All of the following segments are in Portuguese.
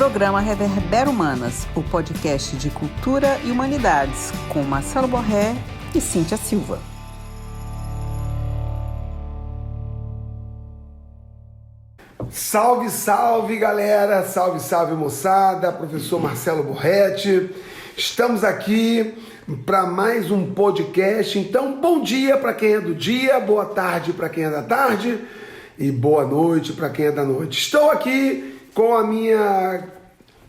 Programa Reverbera Humanas, o podcast de cultura e humanidades, com Marcelo Borré e Cíntia Silva. Salve, salve galera, salve, salve moçada, professor Marcelo Borretti. Estamos aqui para mais um podcast. Então, bom dia para quem é do dia, boa tarde para quem é da tarde e boa noite para quem é da noite. Estou aqui com a minha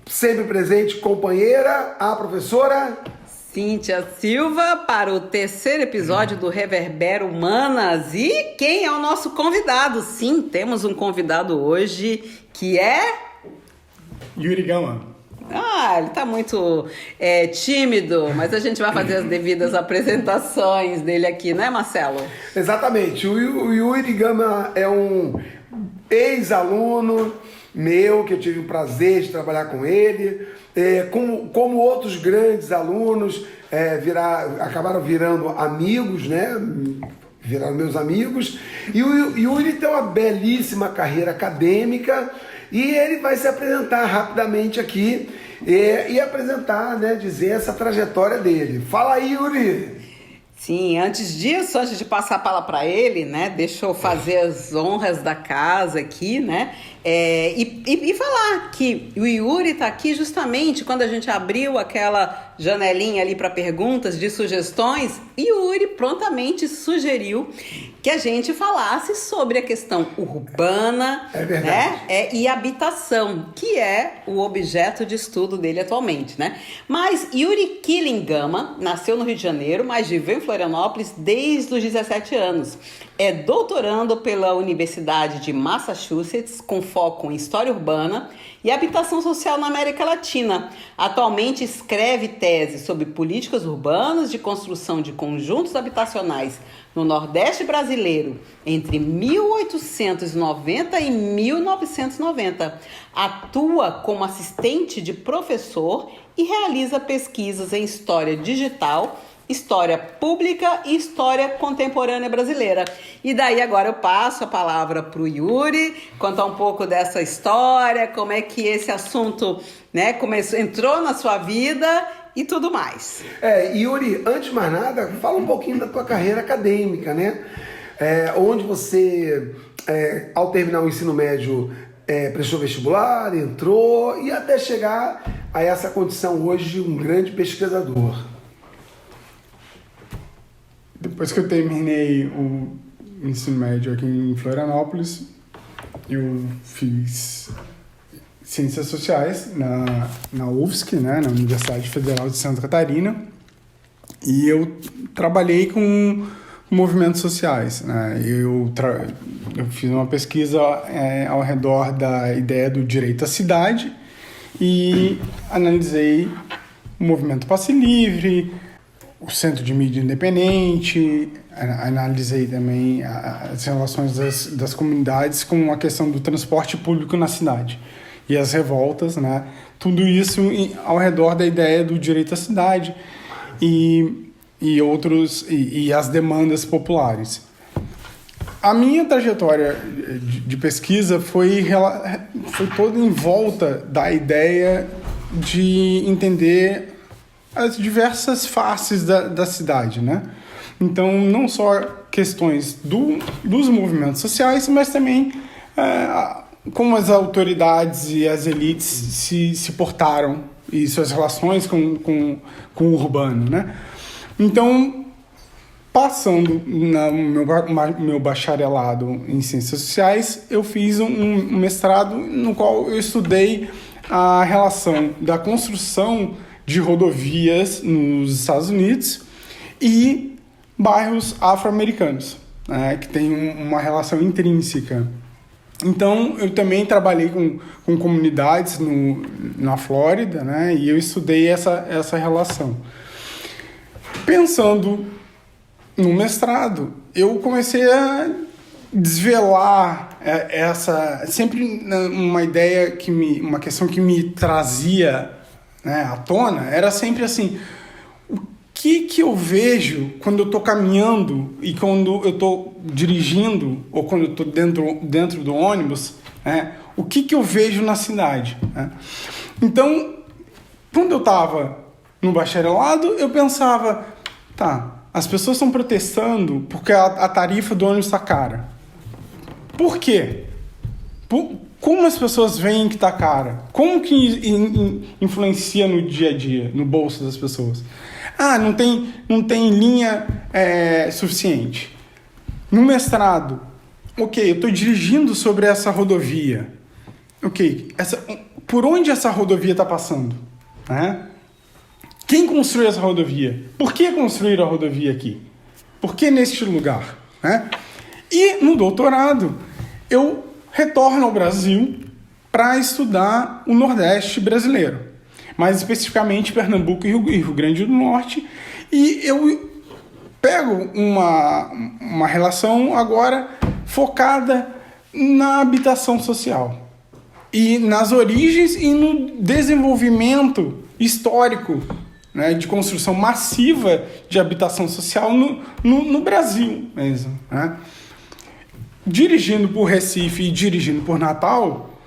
sempre presente companheira, a professora Cíntia Silva, para o terceiro episódio do Reverbera Humanas. E quem é o nosso convidado? Sim, temos um convidado hoje que é... Yuri Gama. Ele tá muito tímido, mas a gente vai fazer as devidas apresentações dele aqui, né, Marcelo? Exatamente, o Yuri Gama é um ex-aluno meu, que eu tive o prazer de trabalhar com ele, como outros grandes alunos, acabaram virando amigos, né? Viraram meus amigos, e o Yuri tem uma belíssima carreira acadêmica, e ele vai se apresentar rapidamente aqui, e apresentar, né, dizer essa trajetória dele. Fala aí, Yuri! Sim, antes de passar a palavra para ele, né, deixa eu fazer as honras da casa aqui, né, e falar que o Yuri está aqui justamente quando a gente abriu aquela janelinha ali para perguntas de sugestões, e o Yuri prontamente sugeriu que a gente falasse sobre a questão urbana, né, e habitação, que é o objeto de estudo dele atualmente, né? Mas Yuri Gama nasceu no Rio de Janeiro, mas viveu em Florianópolis desde os 17 anos. É doutorando pela Universidade de Massachusetts, com foco em História Urbana e Habitação Social na América Latina. Atualmente escreve tese sobre políticas urbanas de construção de conjuntos habitacionais no Nordeste brasileiro entre 1890 e 1990. Atua como assistente de professor e realiza pesquisas em história digital, história pública e história contemporânea brasileira. E daí agora eu passo a palavra para o Yuri, contar um pouco dessa história, como é que esse assunto, né, entrou na sua vida e tudo mais. Yuri, antes de mais nada, fala um pouquinho da tua carreira acadêmica, né? Onde você, ao terminar o ensino médio, prestou vestibular, entrou e até chegar a essa condição hoje de um grande pesquisador. Depois que eu terminei o ensino médio aqui em Florianópolis, eu fiz Ciências Sociais na UFSC, né, na Universidade Federal de Santa Catarina, e eu trabalhei com movimentos sociais, né? Eu fiz uma pesquisa ao redor da ideia do direito à cidade e analisei o movimento Passe Livre, o Centro de Mídia Independente, analisei também as relações das comunidades com a questão do transporte público na cidade e as revoltas, né? Tudo isso ao redor da ideia do direito à cidade e as demandas populares. A minha trajetória de pesquisa foi toda em volta da ideia de entender as diversas faces da cidade, né? Então, não só questões dos movimentos sociais, mas também como as autoridades e as elites se portaram e suas relações com o urbano, né? Então, passando no meu bacharelado em Ciências Sociais, eu fiz um mestrado no qual eu estudei a relação da construção de rodovias nos Estados Unidos e bairros afro-americanos, né, que tem uma relação intrínseca. Então, eu também trabalhei com comunidades na Flórida, né, e eu estudei essa relação. Pensando no mestrado, eu comecei a desvelar sempre uma ideia, uma questão que me trazia, né, à tona, era sempre assim: o que eu vejo quando eu estou caminhando e quando eu estou dirigindo ou quando eu estou dentro do ônibus, né? O que eu vejo na cidade, né? Então, quando eu estava no bacharelado, eu pensava, as pessoas estão protestando porque a tarifa do ônibus está cara. Por quê? Como as pessoas veem que está cara? Como que influencia no dia a dia, no bolso das pessoas? Não tem linha suficiente. No mestrado, eu estou dirigindo sobre essa rodovia. Por onde essa rodovia está passando? Né? Quem construiu essa rodovia? Por que construíram a rodovia aqui? Por que neste lugar? Né? E no doutorado, eu retorno ao Brasil para estudar o Nordeste brasileiro, mais especificamente Pernambuco e Rio Grande do Norte, e eu pego uma relação agora focada na habitação social e nas origens e no desenvolvimento histórico, né, de construção massiva de habitação social no Brasil mesmo, né? Dirigindo por Recife e dirigindo por Natal,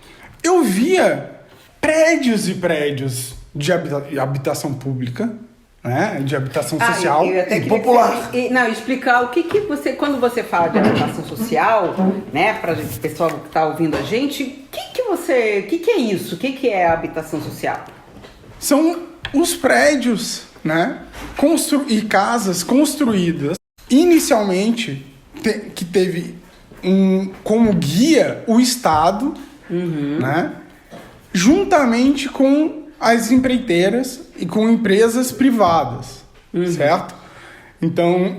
eu via prédios e prédios de habitação pública, né? De habitação social e popular. Explicar o que você, quando você fala de habitação social, né, para o pessoal que está ouvindo a gente, o que é isso? O que é a habitação social? São os prédios, né, e casas construídas inicialmente que teve como guia o Estado, né, juntamente com as empreiteiras e com empresas privadas, certo? Então,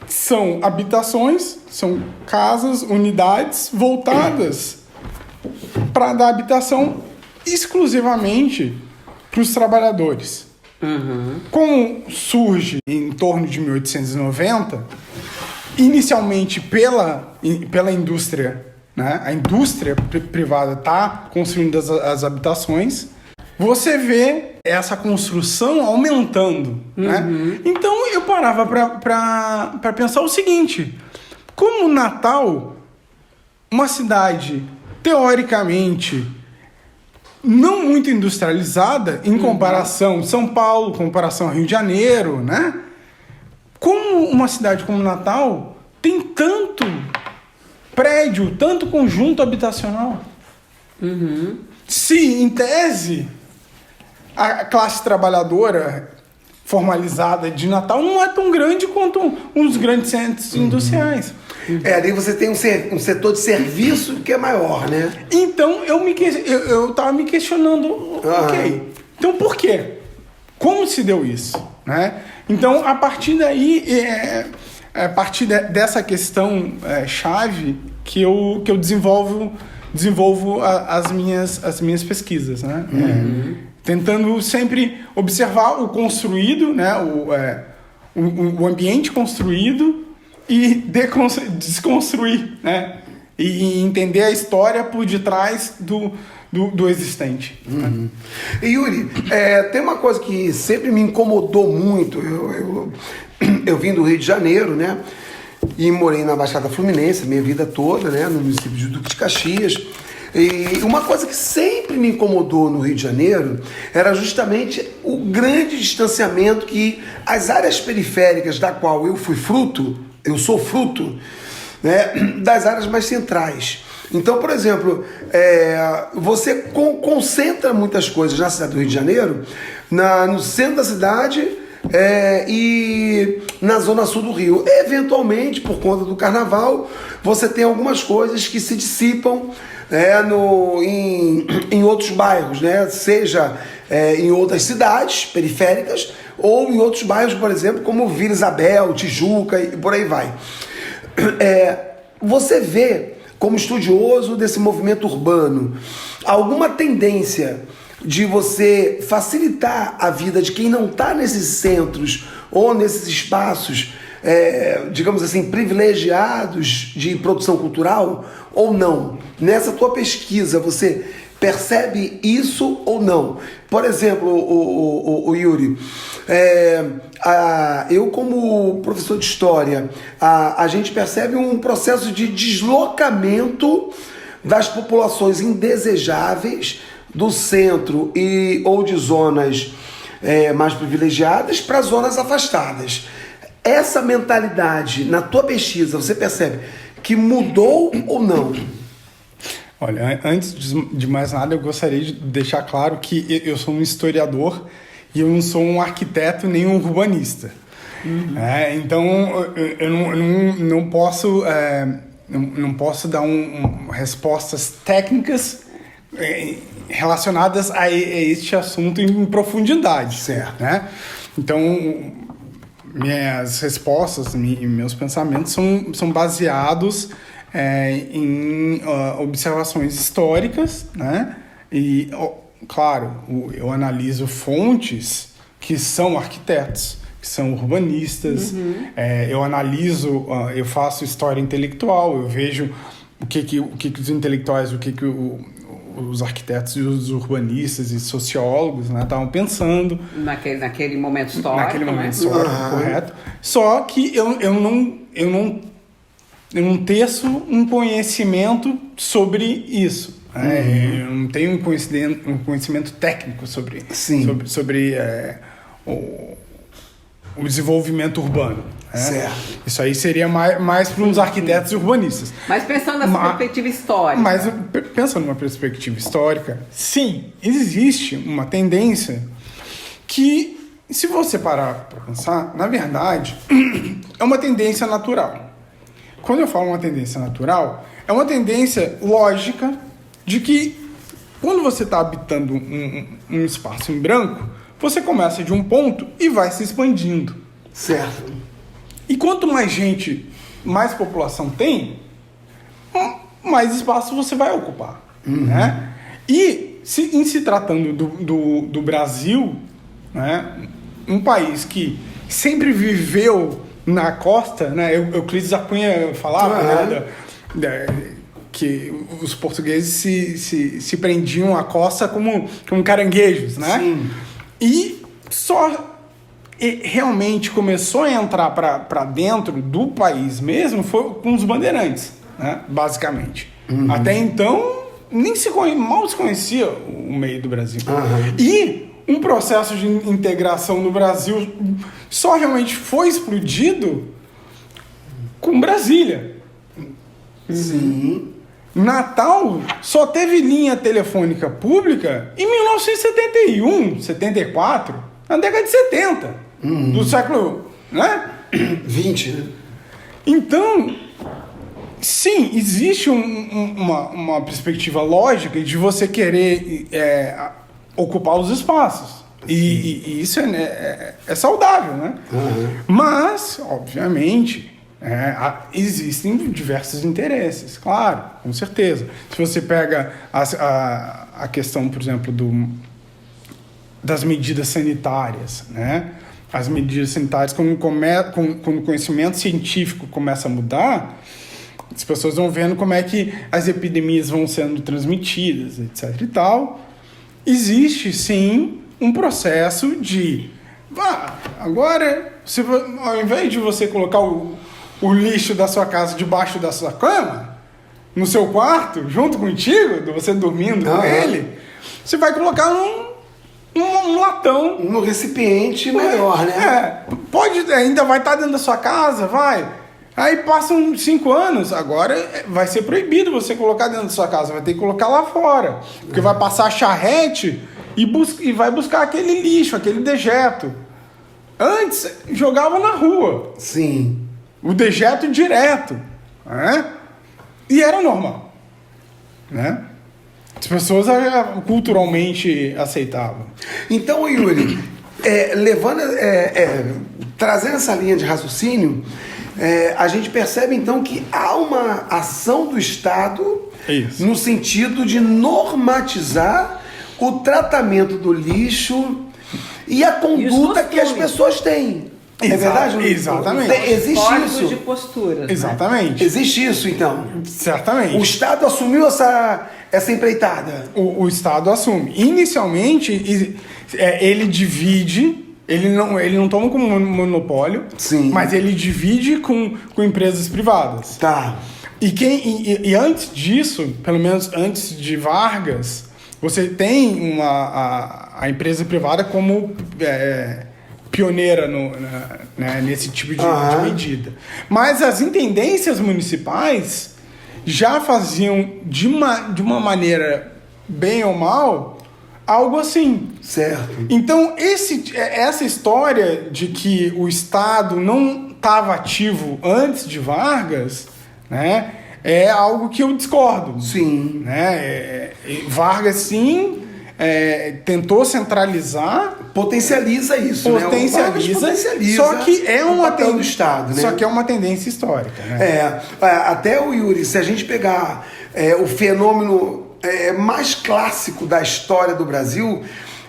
são habitações, são casas, unidades voltadas para dar habitação exclusivamente para os trabalhadores. Como surge em torno de 1890, inicialmente pela indústria, né? A indústria privada está construindo as habitações, você vê essa construção aumentando, né? Então eu parava para pensar o seguinte: como Natal, uma cidade teoricamente não muito industrializada em comparação São Paulo, comparação Rio de Janeiro, né? Como uma cidade como Natal tem tanto prédio, tanto conjunto habitacional? Se, em tese, a classe trabalhadora formalizada de Natal não é tão grande quanto uns grandes centros industriais. Ali você tem um setor de serviço que é maior, né? Então, eu tava me questionando, ok, então por quê? Como se deu isso? Né? Então, a partir daí, a partir dessa questão chave que eu desenvolvo as minhas pesquisas, né? Tentando sempre observar o construído, né? O ambiente construído e desconstruir, né? E entender a história por detrás do existente. E Yuri, tem uma coisa que sempre me incomodou muito. Eu vim do Rio de Janeiro, né? E morei na Baixada Fluminense minha vida toda, né? No município de Duque de Caxias. E uma coisa que sempre me incomodou no Rio de Janeiro era justamente o grande distanciamento que as áreas periféricas da qual eu sou fruto, né, das áreas mais centrais. Então, por exemplo, você concentra muitas coisas na cidade do Rio de Janeiro, no centro da cidade e na zona sul do Rio. Eventualmente, por conta do carnaval, você tem algumas coisas que se dissipam em outros bairros, né? Seja em outras cidades periféricas ou em outros bairros, por exemplo, como Vila Isabel, Tijuca e por aí vai. Você vê, como estudioso desse movimento urbano, alguma tendência de você facilitar a vida de quem não está nesses centros ou nesses espaços, digamos assim, privilegiados de produção cultural, ou não? Nessa tua pesquisa, você percebe isso ou não? Por exemplo, o Yuri, eu como professor de história, a gente percebe um processo de deslocamento das populações indesejáveis do centro ou de zonas mais privilegiadas para zonas afastadas. Essa mentalidade, na tua pesquisa, você percebe que mudou ou não? Olha, antes de mais nada, eu gostaria de deixar claro que eu sou um historiador e eu não sou um arquiteto nem um urbanista. Então, eu não posso dar respostas técnicas relacionadas a este assunto em profundidade. Certo. Né? Então, minhas respostas e meus pensamentos são baseados em observações históricas, né? E, claro, eu analiso fontes que são arquitetos, que são urbanistas, eu analiso, eu faço história intelectual, eu vejo o que os intelectuais, o que os arquitetos e os urbanistas e sociólogos, né, estavam pensando. Naquele momento histórico. Naquele momento histórico, correto. Só que eu não teço um conhecimento sobre isso. Eu não tenho um conhecimento técnico sobre o desenvolvimento urbano. Certo. Isso aí seria mais para uns arquitetos e urbanistas. Mas pensando nessa perspectiva histórica. Mas pensando numa perspectiva histórica, sim, existe uma tendência que, se você parar para pensar, na verdade, é uma tendência natural. Quando eu falo uma tendência natural, é uma tendência lógica de que quando você está habitando um espaço em branco, você começa de um ponto e vai se expandindo. Certo. E quanto mais gente, mais população tem, mais espaço você vai ocupar. Né? E em se tratando do Brasil, né, um país que sempre viveu na costa, né? Euclides da Cunha falava, né, que os portugueses se prendiam à costa como caranguejos, né? Sim. E só realmente começou a entrar para dentro do país mesmo foi com os bandeirantes, né? Basicamente. Até então mal se conhecia o meio do Brasil. E um processo de integração no Brasil só realmente foi explodido com Brasília. Sim. Natal só teve linha telefônica pública em 1971, 74, na década de 70, do século, né? 20, né? Então, sim, existe uma perspectiva lógica de você querer ocupar os espaços. E isso é saudável, né? Mas, obviamente, existem diversos interesses, claro, com certeza. Se você pega a questão, por exemplo, das medidas sanitárias, né? As medidas sanitárias, quando o conhecimento científico começa a mudar, as pessoas vão vendo como é que as epidemias vão sendo transmitidas, etc. e tal. Existe, sim, um processo de... agora, ao invés de você colocar o lixo da sua casa debaixo da sua cama, no seu quarto, junto contigo, você dormindo com ele, você vai colocar um latão. Um recipiente melhor, né? Ainda vai estar dentro da sua casa, vai. Aí passam 5 anos, agora vai ser proibido você colocar dentro da sua casa, vai ter que colocar lá fora. Porque vai passar a charrete e vai buscar aquele lixo, aquele dejeto. Antes, jogava na rua. Sim. O dejeto direto. Né? E era normal. Né? As pessoas culturalmente aceitavam. Então, Yuri, trazendo essa linha de raciocínio, a gente percebe então que há uma ação do Estado no sentido de normatizar o tratamento do lixo e a conduta que as pessoas têm. É verdade? Exatamente. Existe isso. De posturas, exatamente. Né? Existe isso, então. Certamente. O Estado assumiu essa empreitada? O Estado assume. Inicialmente, ele divide, ele não toma como monopólio, Sim. mas ele divide com empresas privadas. Tá. E antes disso, pelo menos antes de Vargas, você tem a empresa privada como pioneira nesse tipo de medida. Mas as intendências municipais já faziam de uma maneira, bem ou mal, algo assim. Certo. Então, essa história de que o Estado não estava ativo antes de Vargas, né, é algo que eu discordo. Sim. Né? Vargas, sim, tentou centralizar. Potencializa isso, né? Potencializa, só que é o papel do Estado, né? Só que é uma tendência histórica, né? Até o Yuri, se a gente pegar o fenômeno mais clássico da história do Brasil,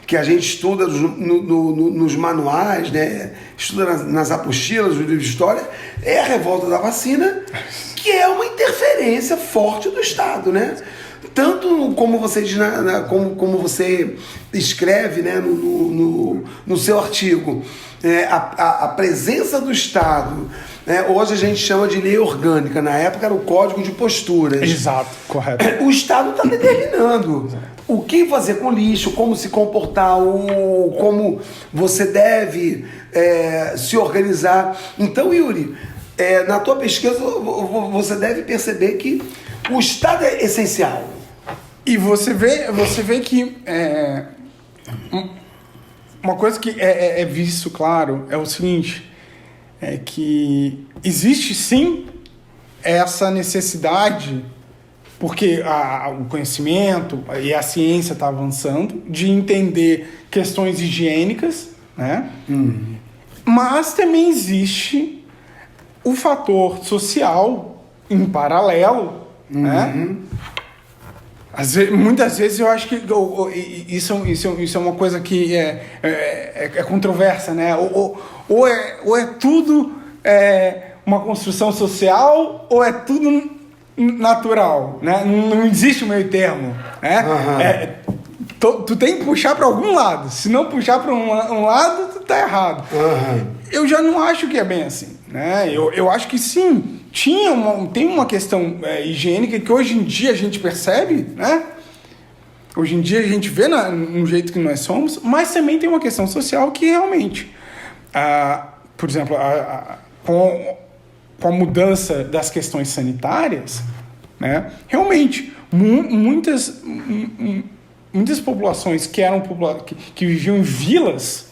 que a gente estuda nos manuais, né? Estuda nas apostilas, nos livros de história, é a revolta da vacina, que é uma interferência forte do Estado, né? Tanto como você diz, como você escreve, né, no seu artigo, a presença do Estado, né, hoje a gente chama de lei orgânica, na época era o Código de Posturas. Exato, correto. O Estado está determinando o que fazer com o lixo, como se comportar, como você deve se organizar. Então, Yuri, na tua pesquisa você deve perceber que o Estado é essencial. E você vê que uma coisa que é visto, claro, é o seguinte, é que existe sim essa necessidade, porque o conhecimento e a ciência está avançando, de entender questões higiênicas, né? Mas também existe o fator social em paralelo, né? Muitas vezes eu acho que isso é uma coisa que é controversa, né? Ou é tudo uma construção social, ou é tudo natural, né? Não existe um meio termo, né? Tu tem que puxar para algum lado. Se não puxar para um lado, tu tá errado. Eu já não acho que é bem assim, né? Eu acho que sim. Tem uma questão higiênica que hoje em dia a gente percebe, né? Hoje em dia a gente vê no jeito que nós somos, mas também tem uma questão social que realmente, por exemplo, com a mudança das questões sanitárias, né? Realmente, muitas populações que viviam em vilas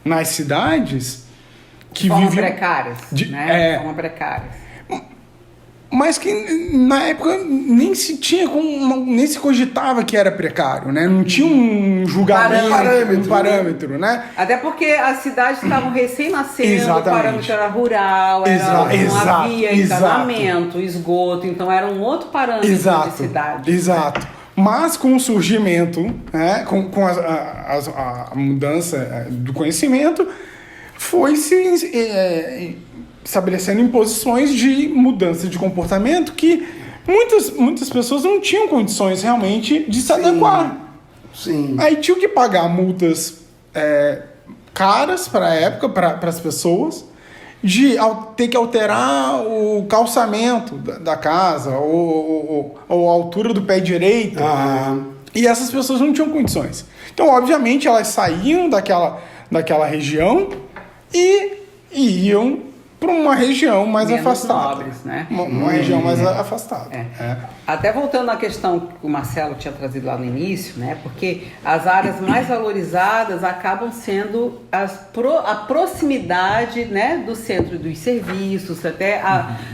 nas cidades, que forma precárias, né? Forma precárias. Mas que na época nem se cogitava que era precário, né? Não tinha um julgamento, um parâmetro, né? Até porque as cidades estavam recém-nascendo, o parâmetro era rural, não havia encanamento, esgoto, então era um outro parâmetro de cidade. Exato. Mas com o surgimento, né, com a mudança do conhecimento, foi se estabelecendo imposições de mudança de comportamento que muitas pessoas não tinham condições realmente de se adequar. Sim. Aí tinham que pagar multas caras para a época, para as pessoas, de ter que alterar o calçamento da casa ou a altura do pé direito. E essas pessoas não tinham condições. Então, obviamente, elas saíam daquela região e iam para uma região mais menos afastada. Nobres, né? Uma região mais afastada. Até voltando à questão que o Marcelo tinha trazido lá no início, né? Porque as áreas mais valorizadas acabam sendo a proximidade, né, do centro dos serviços,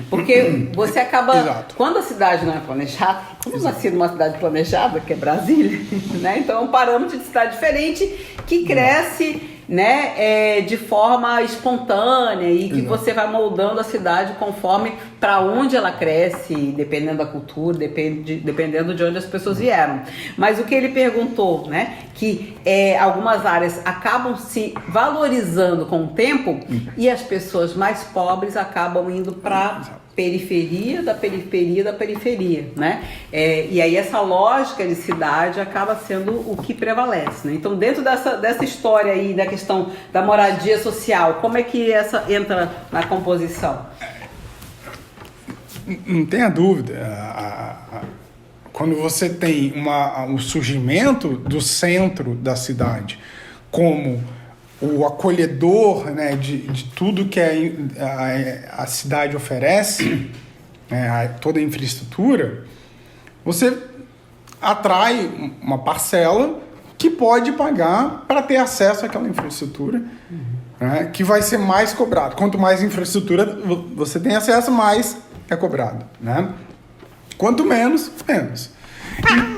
porque você acaba... Exato. Quando a cidade não é planejada, como eu nasci numa cidade planejada, que é Brasília, né? Então é um parâmetro de cidade diferente que cresce, né, de forma espontânea e que você vai moldando a cidade conforme para onde ela cresce, dependendo da cultura, dependendo de onde as pessoas vieram. Mas o que ele perguntou, né, que algumas áreas acabam se valorizando com o tempo e as pessoas mais pobres acabam indo para periferia da periferia da periferia, né? E aí essa lógica de cidade acaba sendo o que prevalece, né? Então, dentro dessa história aí da questão da moradia social, como é que essa entra na composição? Não tenha dúvida. Quando você tem um surgimento do centro da cidade como o acolhedor, né, de tudo que a cidade oferece, né, toda a infraestrutura, você atrai uma parcela que pode pagar para ter acesso àquela infraestrutura, né, que vai ser mais cobrado. Quanto mais infraestrutura você tem acesso, mais é cobrado, né? Quanto menos, menos.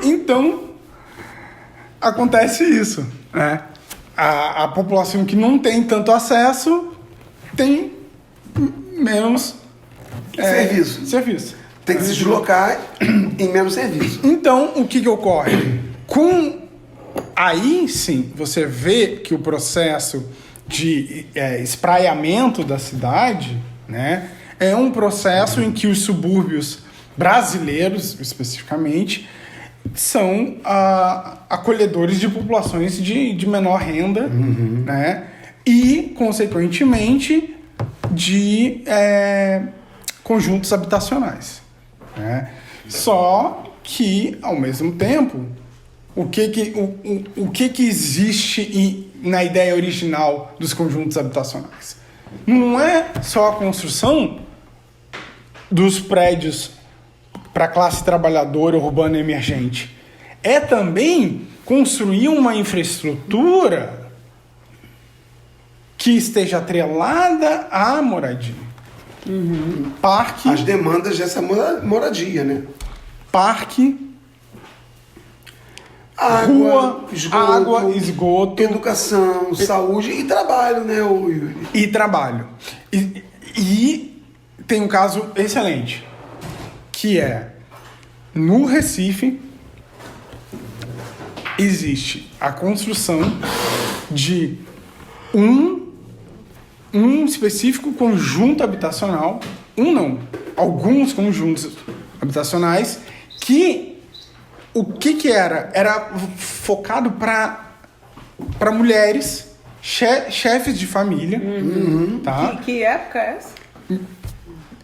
Então, acontece isso, né? A população que não tem tanto acesso tem menos serviço. Tem que se deslocar em menos serviço. Então, o que ocorre? Aí sim, você vê que o processo de espraiamento da cidade, né, é um processo em que os subúrbios brasileiros, especificamente, são acolhedores de populações de menor renda, né? E, consequentemente, de conjuntos habitacionais, né? Só que, ao mesmo tempo, o que existe na ideia original dos conjuntos habitacionais? Não é só a construção dos prédios para a classe trabalhadora urbana emergente. É também construir uma infraestrutura que esteja atrelada à moradia. Parque... As demandas dessa moradia, né? Parque... Água, esgoto, educação, saúde e trabalho, né, Yuri? E trabalho. E tem um caso excelente, que é, no Recife, existe a construção de um específico conjunto habitacional, alguns conjuntos habitacionais, que o que era? Era focado para mulheres, chefes de família. Tá? Que época é essa?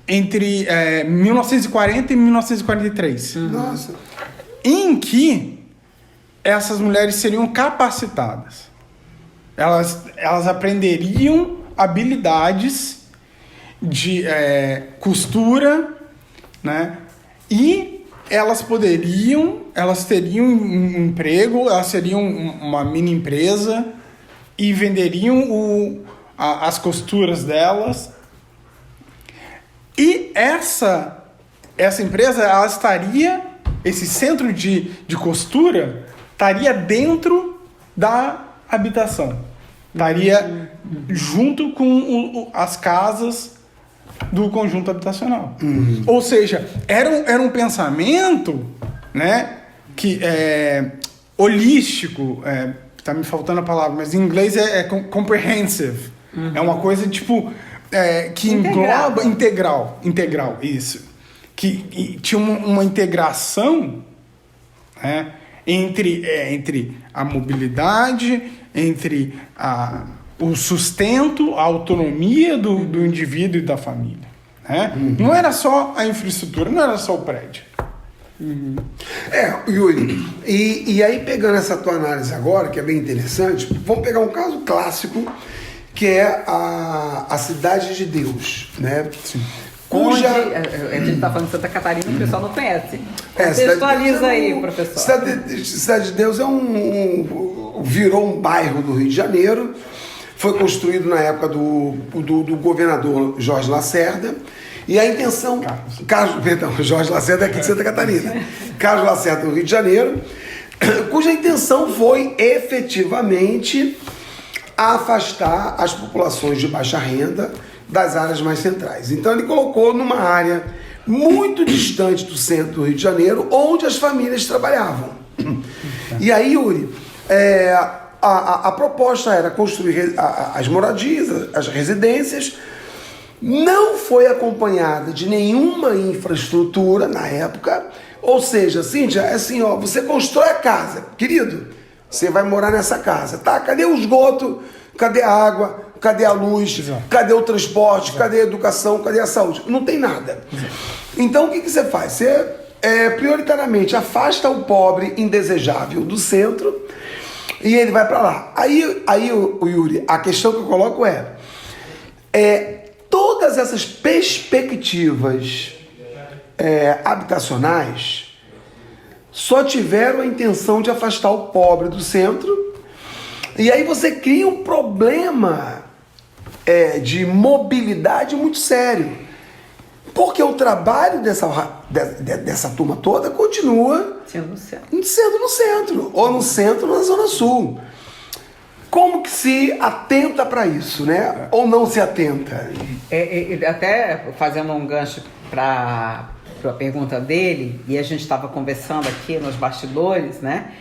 Entre 1940 e 1943. Nossa. Em que essas mulheres seriam capacitadas. Elas aprenderiam habilidades de costura, né? E elas teriam um emprego, elas seriam uma mini empresa e venderiam as costuras delas. E essa empresa, esse centro de costura estaria dentro da habitação. Estaria junto com as casas do conjunto habitacional. Ou seja, era um pensamento, né, que holístico, tá me faltando a palavra, mas em inglês é comprehensive. É uma coisa tipo que engloba integral, isso. Que tinha uma integração, né, entre a mobilidade, entre o sustento, a autonomia do indivíduo e da família, né? Não era só a infraestrutura, não era só o prédio. Yuri, e aí pegando essa tua análise agora, que é bem interessante, vamos pegar um caso clássico, que é a Cidade de Deus, né? Sim. Onde, a gente está falando de Santa Catarina, o pessoal não conhece. Contextualiza aí, professor. Cidade de Deus virou um bairro do Rio de Janeiro, foi construído na época do governador Jorge Lacerda, e a intenção... Jorge Lacerda é aqui de Santa Catarina. Carlos Lacerda, do Rio de Janeiro, cuja intenção foi efetivamente afastar as populações de baixa renda das áreas mais centrais. Então ele colocou numa área muito distante do centro do Rio de Janeiro, onde as famílias trabalhavam. E aí, Yuri, a proposta era construir as moradias, as residências, não foi acompanhada de nenhuma infraestrutura na época. Ou seja, Cíntia, é assim, ó, você constrói a casa, querido, você vai morar nessa casa, tá? Cadê o esgoto? Cadê a água? Cadê a luz? Exato. Cadê o transporte? Cadê a educação? Cadê a saúde? Não tem nada. Exato. Então, o que você faz? Você, prioritariamente, afasta o pobre indesejável do centro e ele vai para lá. Aí o Yuri, a questão que eu coloco todas essas perspectivas habitacionais só tiveram a intenção de afastar o pobre do centro, e aí você cria um problema de mobilidade muito sério, porque o trabalho dessa turma toda continua sendo no centro, ou no centro ou na Zona Sul. Como que se atenta para isso, né? Ou não se atenta? Até fazendo um gancho para a pergunta dele, e a gente estava conversando aqui nos bastidores, né?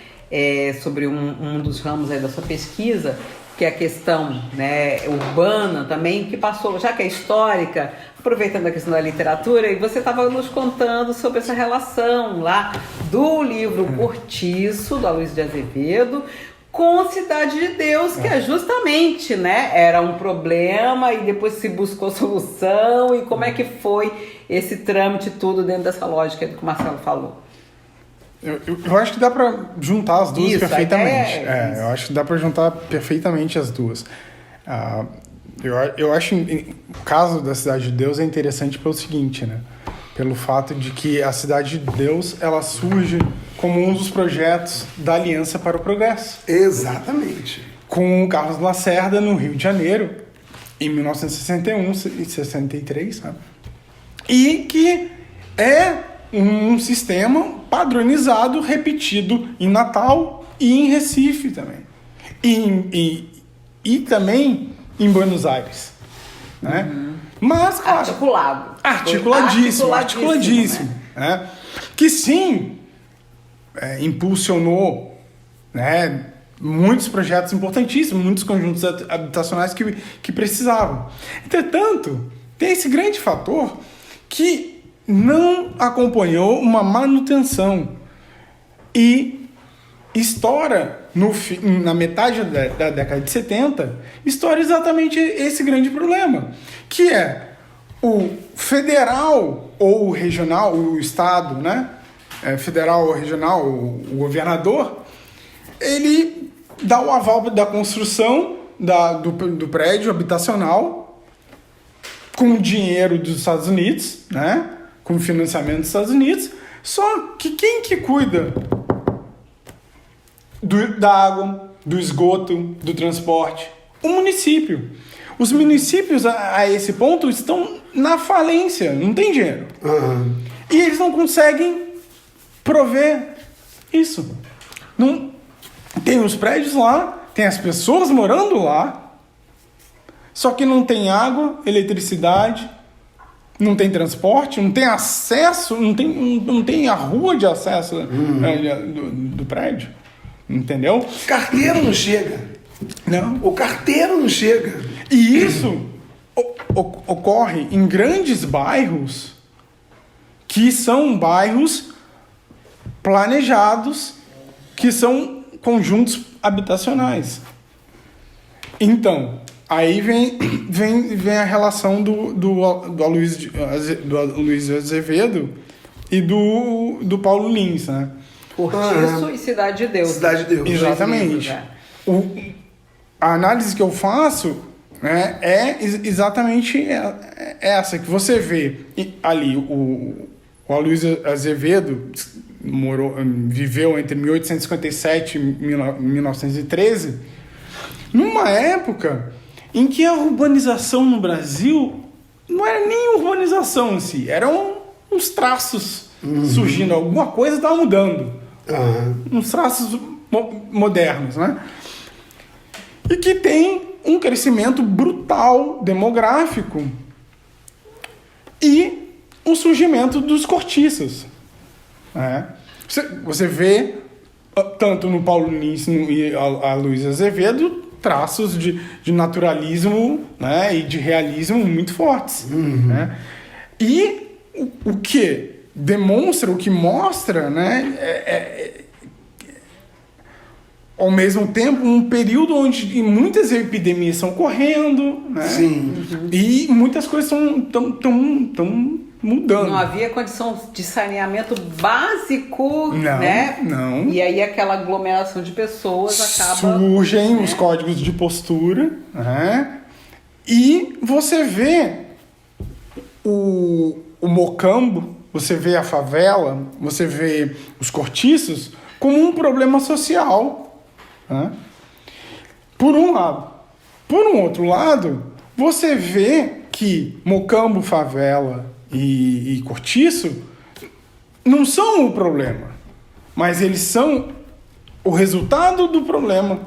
Sobre um dos ramos aí da sua pesquisa, que é a questão, né, urbana também, que passou, já que é histórica, aproveitando a questão da literatura, e você estava nos contando sobre essa relação lá do livro Cortiço, do Aloysio de Azevedo, com Cidade de Deus, que é justamente, né, era um problema e depois se buscou solução, e como é que foi esse trâmite tudo dentro dessa lógica que o Marcelo falou. Eu acho que dá para juntar as duas perfeitamente. Eu acho que dá para juntar perfeitamente as duas. Eu acho que o caso da Cidade de Deus é interessante pelo seguinte, né? Pelo fato de que a Cidade de Deus, ela surge como um dos projetos da Aliança para o Progresso. Exatamente. Com o Carlos Lacerda no Rio de Janeiro, em 1961 e 63, sabe? E que é um sistema padronizado, repetido em Natal e em Recife também. E também em Buenos Aires. Né? Mas, claro, articuladíssimo. Né? Que sim, impulsionou, né, muitos projetos importantíssimos, muitos conjuntos habitacionais que precisavam. Entretanto, tem esse grande fator que não acompanhou uma manutenção e estoura na metade da década de 70, estoura exatamente esse grande problema, que é o federal ou o regional, o estado, né? Federal ou regional, o governador, ele dá o aval da construção do prédio habitacional com dinheiro dos Estados Unidos, né? Com financiamento dos Estados Unidos, só que quem que cuida da água, do esgoto, do transporte? O município. Os municípios, a esse ponto, estão na falência, não tem dinheiro. Uhum. E eles não conseguem prover isso. Não, tem os prédios lá, tem as pessoas morando lá, só que não tem água, eletricidade, não tem transporte, não tem acesso, não tem a rua de acesso do prédio. Entendeu? Carteiro não chega. Não. O carteiro não chega. E isso ocorre em grandes bairros que são bairros planejados, que são conjuntos habitacionais. Então, aí vem a relação do Aloysio Azevedo e do Paulo Lins, né? Cortiço e Cidade de Deus. Cidade de Deus. Exatamente. A análise que eu faço, né, é exatamente essa, que você vê ali o Aloysio Azevedo viveu entre 1857 e 1913, numa época em que a urbanização no Brasil não era nem urbanização em si, eram uns traços surgindo, alguma coisa estava mudando. Uns traços modernos, né? E que tem um crescimento brutal demográfico e um surgimento dos cortiços. Né? Você vê tanto no Paulo Lins e Aloysio Azevedo traços de naturalismo, né, e de realismo muito fortes. Né? E o que demonstra, o que mostra, né, ao mesmo tempo, um período onde muitas epidemias estão correndo, né? Sim. E muitas coisas estão mudando. Não havia condição de saneamento básico, né? Não. E aí aquela aglomeração de pessoas acaba... Surgem, né, os códigos de postura, né? E você vê o mocambo, você vê a favela, você vê os cortiços como um problema social, né? Por um lado. Por um outro lado, você vê que mocambo, favela e cortiço não são o problema, mas eles são o resultado do problema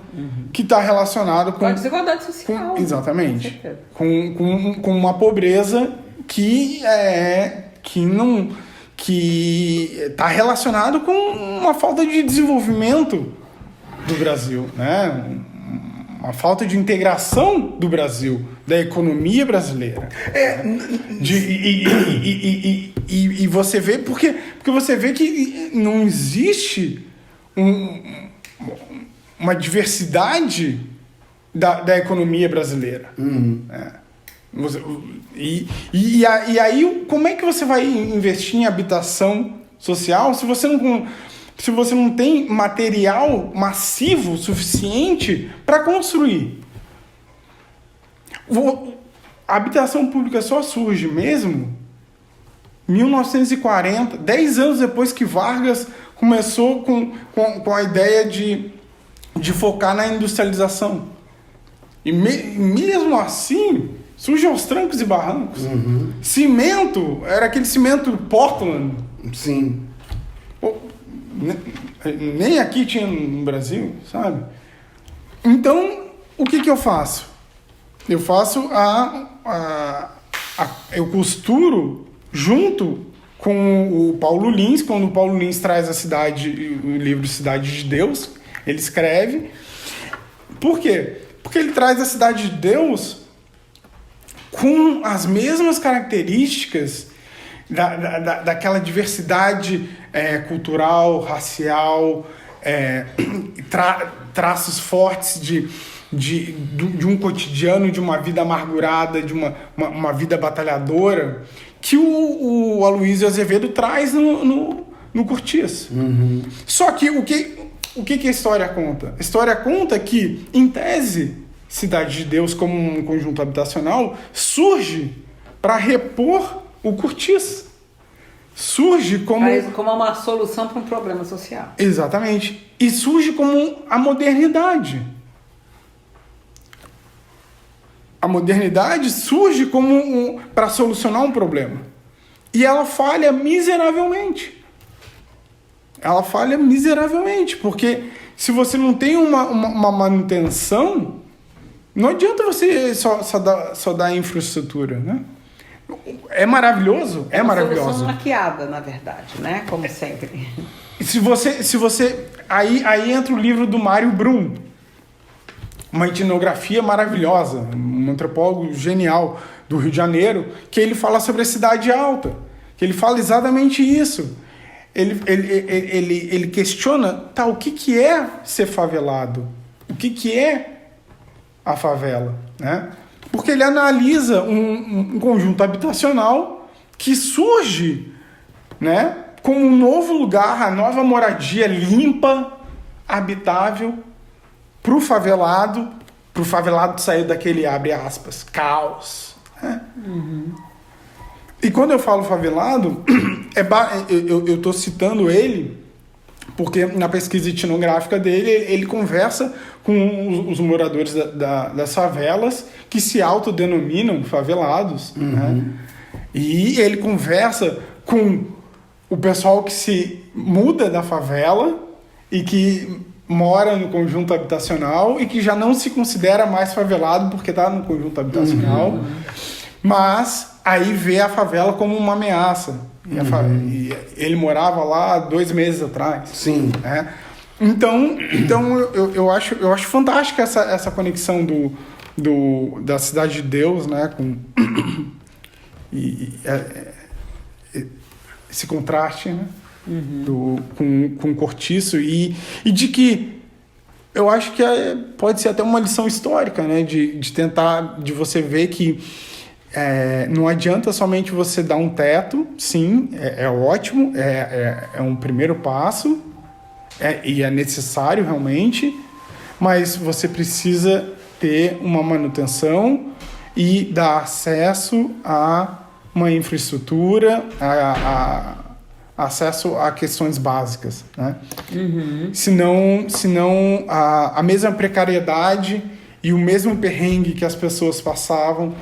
que está relacionado com a desigualdade social. Exatamente. Com uma pobreza que está relacionado com uma falta de desenvolvimento do Brasil, né? Uma falta de integração do Brasil, da economia brasileira. E você vê, porque você vê que não existe uma diversidade da economia brasileira. E aí, como é que você vai investir em habitação social se você não tem material massivo suficiente para construir? A habitação pública só surge mesmo em 1940, 10 anos depois que Vargas começou com a ideia de focar na industrialização. E mesmo assim, surge aos trancos e barrancos. Cimento, era aquele cimento Portland. Sim. Nem aqui tinha no Brasil, sabe? Então, o que eu faço? Eu faço eu costuro junto com o Paulo Lins, quando o Paulo Lins traz o livro Cidade de Deus, ele escreve. Por quê? Porque ele traz a Cidade de Deus com as mesmas características daquela diversidade cultural, racial, traços fortes de um cotidiano, de uma vida amargurada, de uma vida batalhadora, que o Aloysio Azevedo traz no Cortiço. Só que o que a história conta? A história conta que, em tese, Cidade de Deus, como um conjunto habitacional, surge para repor o Cortiço. Surge como uma solução para um problema social. Exatamente. E surge como a modernidade. A modernidade surge como para solucionar um problema. E ela falha miseravelmente. Porque se você não tem uma manutenção, não adianta você só dar infraestrutura, né? É maravilhoso? É maravilhoso. Uma solução maquiada, na verdade, né? Como sempre. Se você aí entra o livro do Mário Brum, uma etnografia maravilhosa, um antropólogo genial do Rio de Janeiro, que ele fala sobre a cidade alta, que ele fala exatamente isso. Ele questiona, o que é ser favelado? O que é a favela, né? Porque ele analisa um conjunto habitacional que surge, né, como um novo lugar, a nova moradia limpa, habitável, para o favelado sair daquele, abre aspas, caos. Né? E quando eu falo favelado, eu estou citando ele porque na pesquisa etnográfica dele, ele conversa com os moradores das favelas que se autodenominam favelados. Né? E ele conversa com o pessoal que se muda da favela e que mora no conjunto habitacional e que já não se considera mais favelado porque está no conjunto habitacional, mas aí vê a favela como uma ameaça. E ele morava lá 2 meses atrás. Sim. Né? Então eu acho fantástica essa conexão da Cidade de Deus, né, com esse contraste, né, com o Cortiço e de que eu acho que pode ser até uma lição histórica, né, de tentar, de você ver que não adianta somente você dar um teto, sim, é ótimo, é um primeiro passo, e é necessário realmente, mas você precisa ter uma manutenção e dar acesso a uma infraestrutura, acesso a questões básicas, né? Senão a mesma precariedade e o mesmo perrengue que as pessoas passavam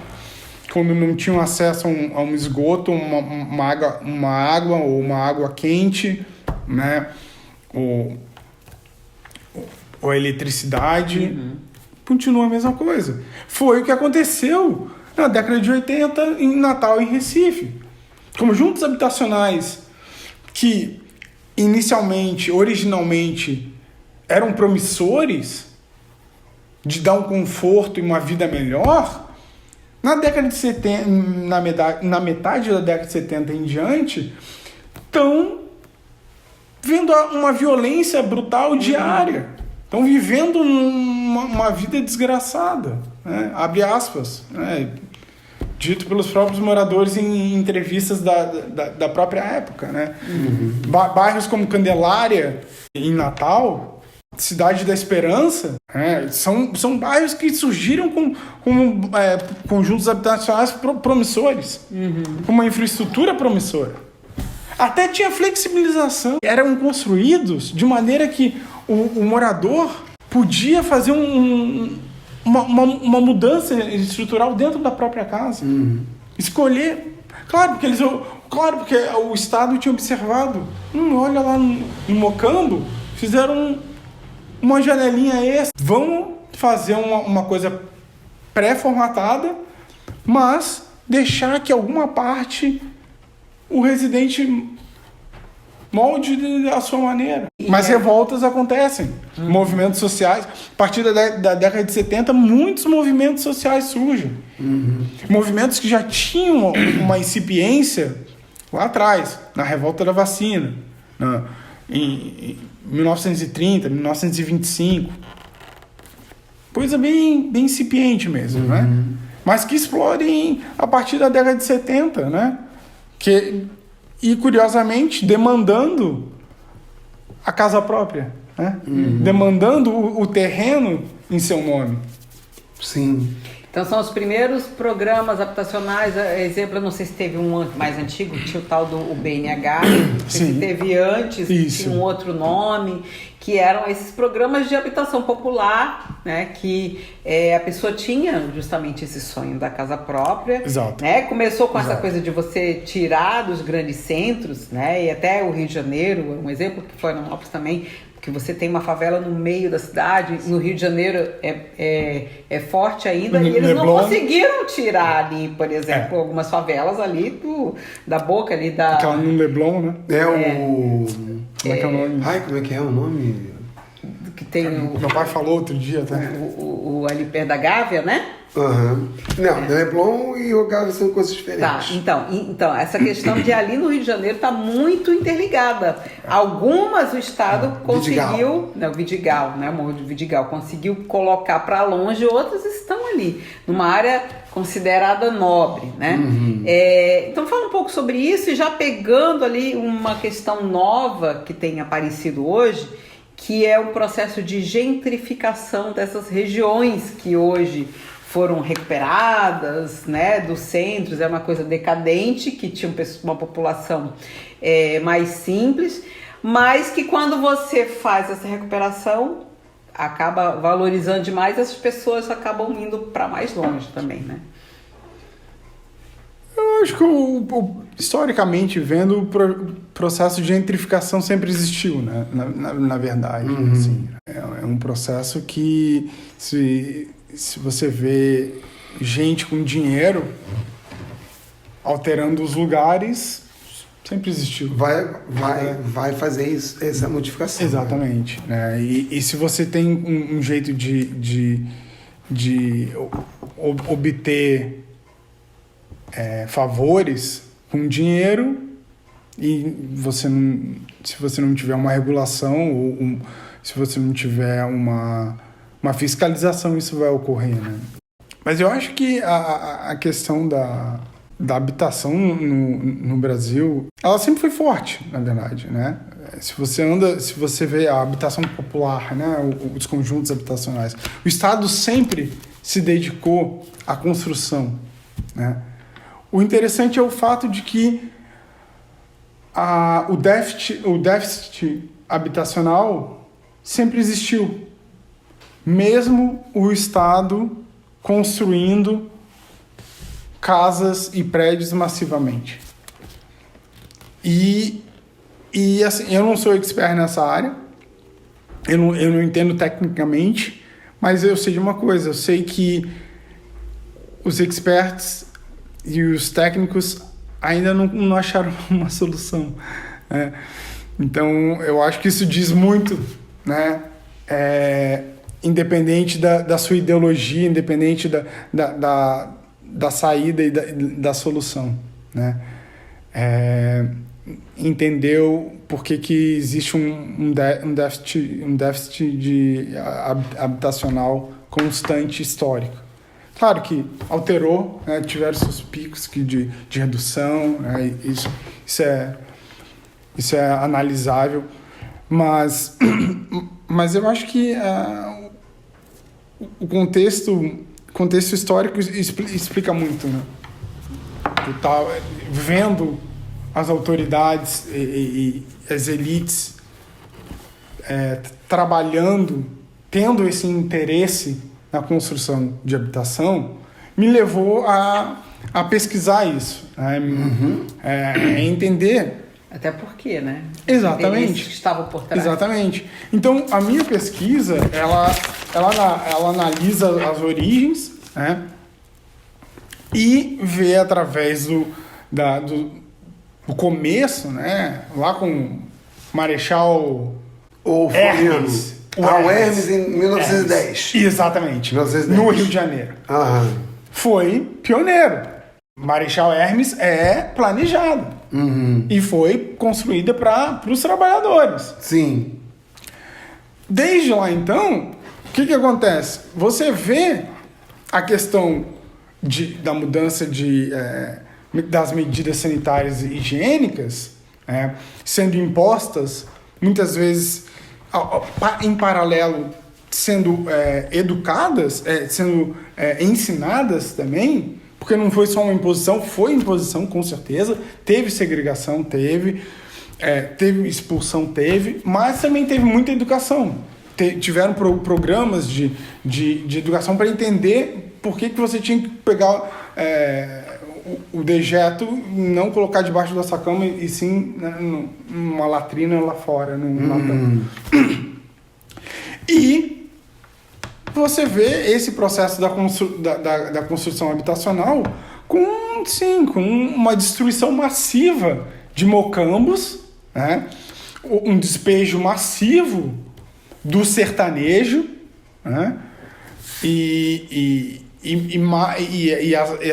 quando não tinham acesso a um esgoto, uma água ou uma água quente, né? Ou a eletricidade, continua a mesma coisa. Foi o que aconteceu na década de 80 em Natal e em Recife. Conjuntos habitacionais que originalmente eram promissores de dar um conforto e uma vida melhor, na década de 70, na metade da década de 70 em diante, estão vendo uma violência brutal diária. Estão vivendo uma vida desgraçada, né? Abre aspas, né? Dito pelos próprios moradores em entrevistas da própria época, né? Bairros como Candelária, em Natal, Cidade da Esperança, né? São bairros que surgiram com conjuntos habitacionais promissores, com uma infraestrutura promissora. Até tinha flexibilização. Eram construídos de maneira que o morador podia fazer uma mudança estrutural dentro da própria casa. Escolher. Claro, porque o Estado tinha observado. Olha lá no Mocambo, fizeram uma janelinha extra. Vamos fazer uma coisa pré-formatada, mas deixar que alguma parte o residente molde a sua maneira. Mas revoltas acontecem. Movimentos sociais. A partir da década de 70, muitos movimentos sociais surgem. Movimentos que já tinham uma incipiência lá atrás, na revolta da vacina, em 1930, 1925. Coisa bem incipiente mesmo, né? Mas que explodem a partir da década de 70, né? E, curiosamente, demandando a casa própria, né? Demandando o terreno em seu nome. Sim. Então são os primeiros programas habitacionais, exemplo, eu não sei se teve um mais antigo, tinha o tal do BNH, se teve antes, tinha um outro nome, que eram esses programas de habitação popular, né, que a pessoa tinha justamente esse sonho da casa própria. Exato. Né, começou com essa coisa de você tirar dos grandes centros, né, e até o Rio de Janeiro, um exemplo, que Florianópolis também, que você tem uma favela no meio da cidade, no Rio de Janeiro é forte ainda, e eles não conseguiram tirar ali, por exemplo, algumas favelas ali da boca ali da... Aquela no Leblon, né? Como é que é o nome? Como é que é o nome? Que tem meu pai falou outro dia até. O ali perto da Gávea, né? Não, Leblon e o Gávea são coisas diferentes. Tá, então essa questão de ali no Rio de Janeiro está muito interligada. Algumas o Estado conseguiu, o Vidigal, né, o Morro de Vidigal, conseguiu colocar para longe, outras estão ali, numa área considerada nobre, né? Então fala um pouco sobre isso e já pegando ali uma questão nova que tem aparecido hoje, que é o processo de gentrificação dessas regiões que hoje foram recuperadas, né, dos centros. É uma coisa decadente, que tinha uma população mais simples, mas que quando você faz essa recuperação, acaba valorizando demais, essas pessoas acabam indo para mais longe também, né? Eu acho que historicamente vendo, o processo de gentrificação sempre existiu, né? Na verdade. Assim, é um processo que se você vê gente com dinheiro alterando os lugares, Sempre existiu. Vai fazer isso, essa modificação. Exatamente. Né? E se você tem um jeito de obter favores com dinheiro, e se você não tiver uma regulação ou se você não tiver uma fiscalização, isso vai ocorrer, né? Mas eu acho que a questão da habitação no Brasil, ela sempre foi forte, na verdade, né? Se você vê a habitação popular, né? Os conjuntos habitacionais, o Estado sempre se dedicou à construção, né? O interessante é o fato de que o déficit habitacional sempre existiu, mesmo o Estado construindo casas e prédios massivamente. E assim, eu não sou expert nessa área, eu não entendo tecnicamente, mas eu sei de uma coisa, eu sei que os experts e os técnicos ainda não acharam uma solução, né? Então, eu acho que isso diz muito, né? Independente da sua ideologia, independente da saída e da solução, né? Entendeu por que existe um déficit habitacional constante histórico. Claro que alterou, né? Tiveram seus picos de redução, né? Isso é analisável, mas eu acho que o contexto histórico explica muito, né? Vendo as autoridades e as elites trabalhando, tendo esse interesse na construção de habitação, me levou a pesquisar isso, né? Entender. Até porque, né? Exatamente. Que estavam por trás. Exatamente. Então, a minha pesquisa, ela analisa as origens, né? E vê através do começo, né? Lá com Marechal Hermes. O Hermes em 1910. Exatamente. 1910. No Rio de Janeiro. Aham. Foi pioneiro. Marechal Hermes é planejado. Uhum. E foi construída para os trabalhadores. Sim. Desde lá, então, o que acontece? Você vê a questão da mudança das medidas sanitárias e higiênicas sendo impostas, muitas vezes em paralelo, sendo educadas, sendo ensinadas também, porque não foi só uma imposição, foi imposição com certeza, teve segregação, teve expulsão, mas também teve muita educação. Tiveram programas de educação para entender por que você tinha que pegar o dejeto, não colocar debaixo da sua cama, e sim, né, numa latrina lá fora, num latão. E você vê esse processo da construção habitacional com uma destruição massiva de mocambos, né? Um despejo massivo do sertanejo, né? E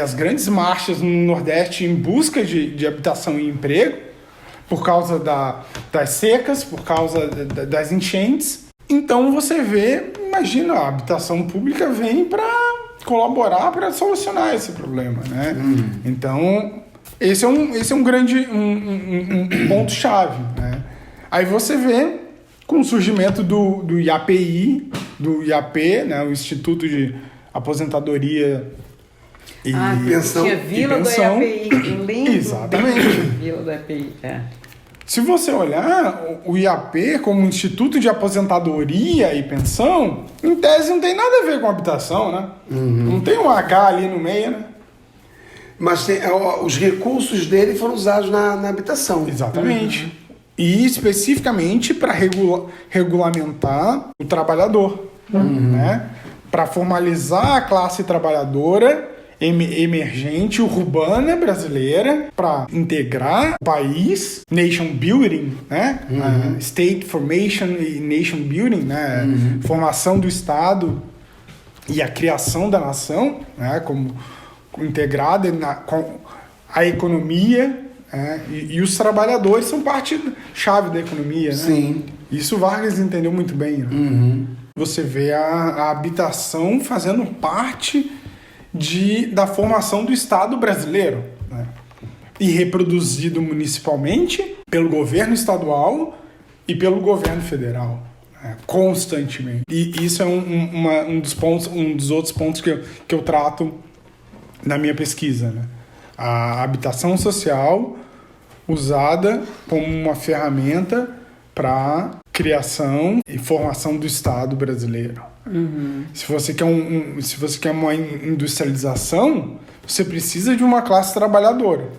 as grandes marchas no Nordeste em busca de habitação e emprego, por causa das secas, por causa das enchentes. Então você vê, imagina, a habitação pública vem para colaborar, para solucionar esse problema, né? Então, esse é um grande ponto-chave, né? Aí você vê, com o surgimento do IAPI, do IAP, né, o Instituto de Aposentadoria e Pensão. Tinha Vila do pensão. IAPI, eu lembro. Exatamente. Vila do IAPI, Se você olhar o IAP como Instituto de Aposentadoria e Pensão, em tese não tem nada a ver com habitação, né? Não tem um H ali no meio, né? Mas os recursos dele foram usados na habitação. Exatamente. E especificamente para regulamentar o trabalhador, né? Para formalizar a classe trabalhadora emergente, urbana brasileira, para integrar o país, nation building, né? State formation e nation building, né? Formação do Estado e a criação da nação, né? Como integrada com a economia, e os trabalhadores são parte chave da economia, né? Sim. Isso Vargas entendeu muito bem, né? Você vê a habitação fazendo parte da formação do Estado brasileiro, né? E reproduzido municipalmente pelo governo estadual e pelo governo federal, né? Constantemente. E isso é um dos outros pontos que eu trato na minha pesquisa, né? A habitação social usada como uma ferramenta para criação e formação do Estado brasileiro. Se você quer uma industrialização, você precisa de uma classe trabalhadora.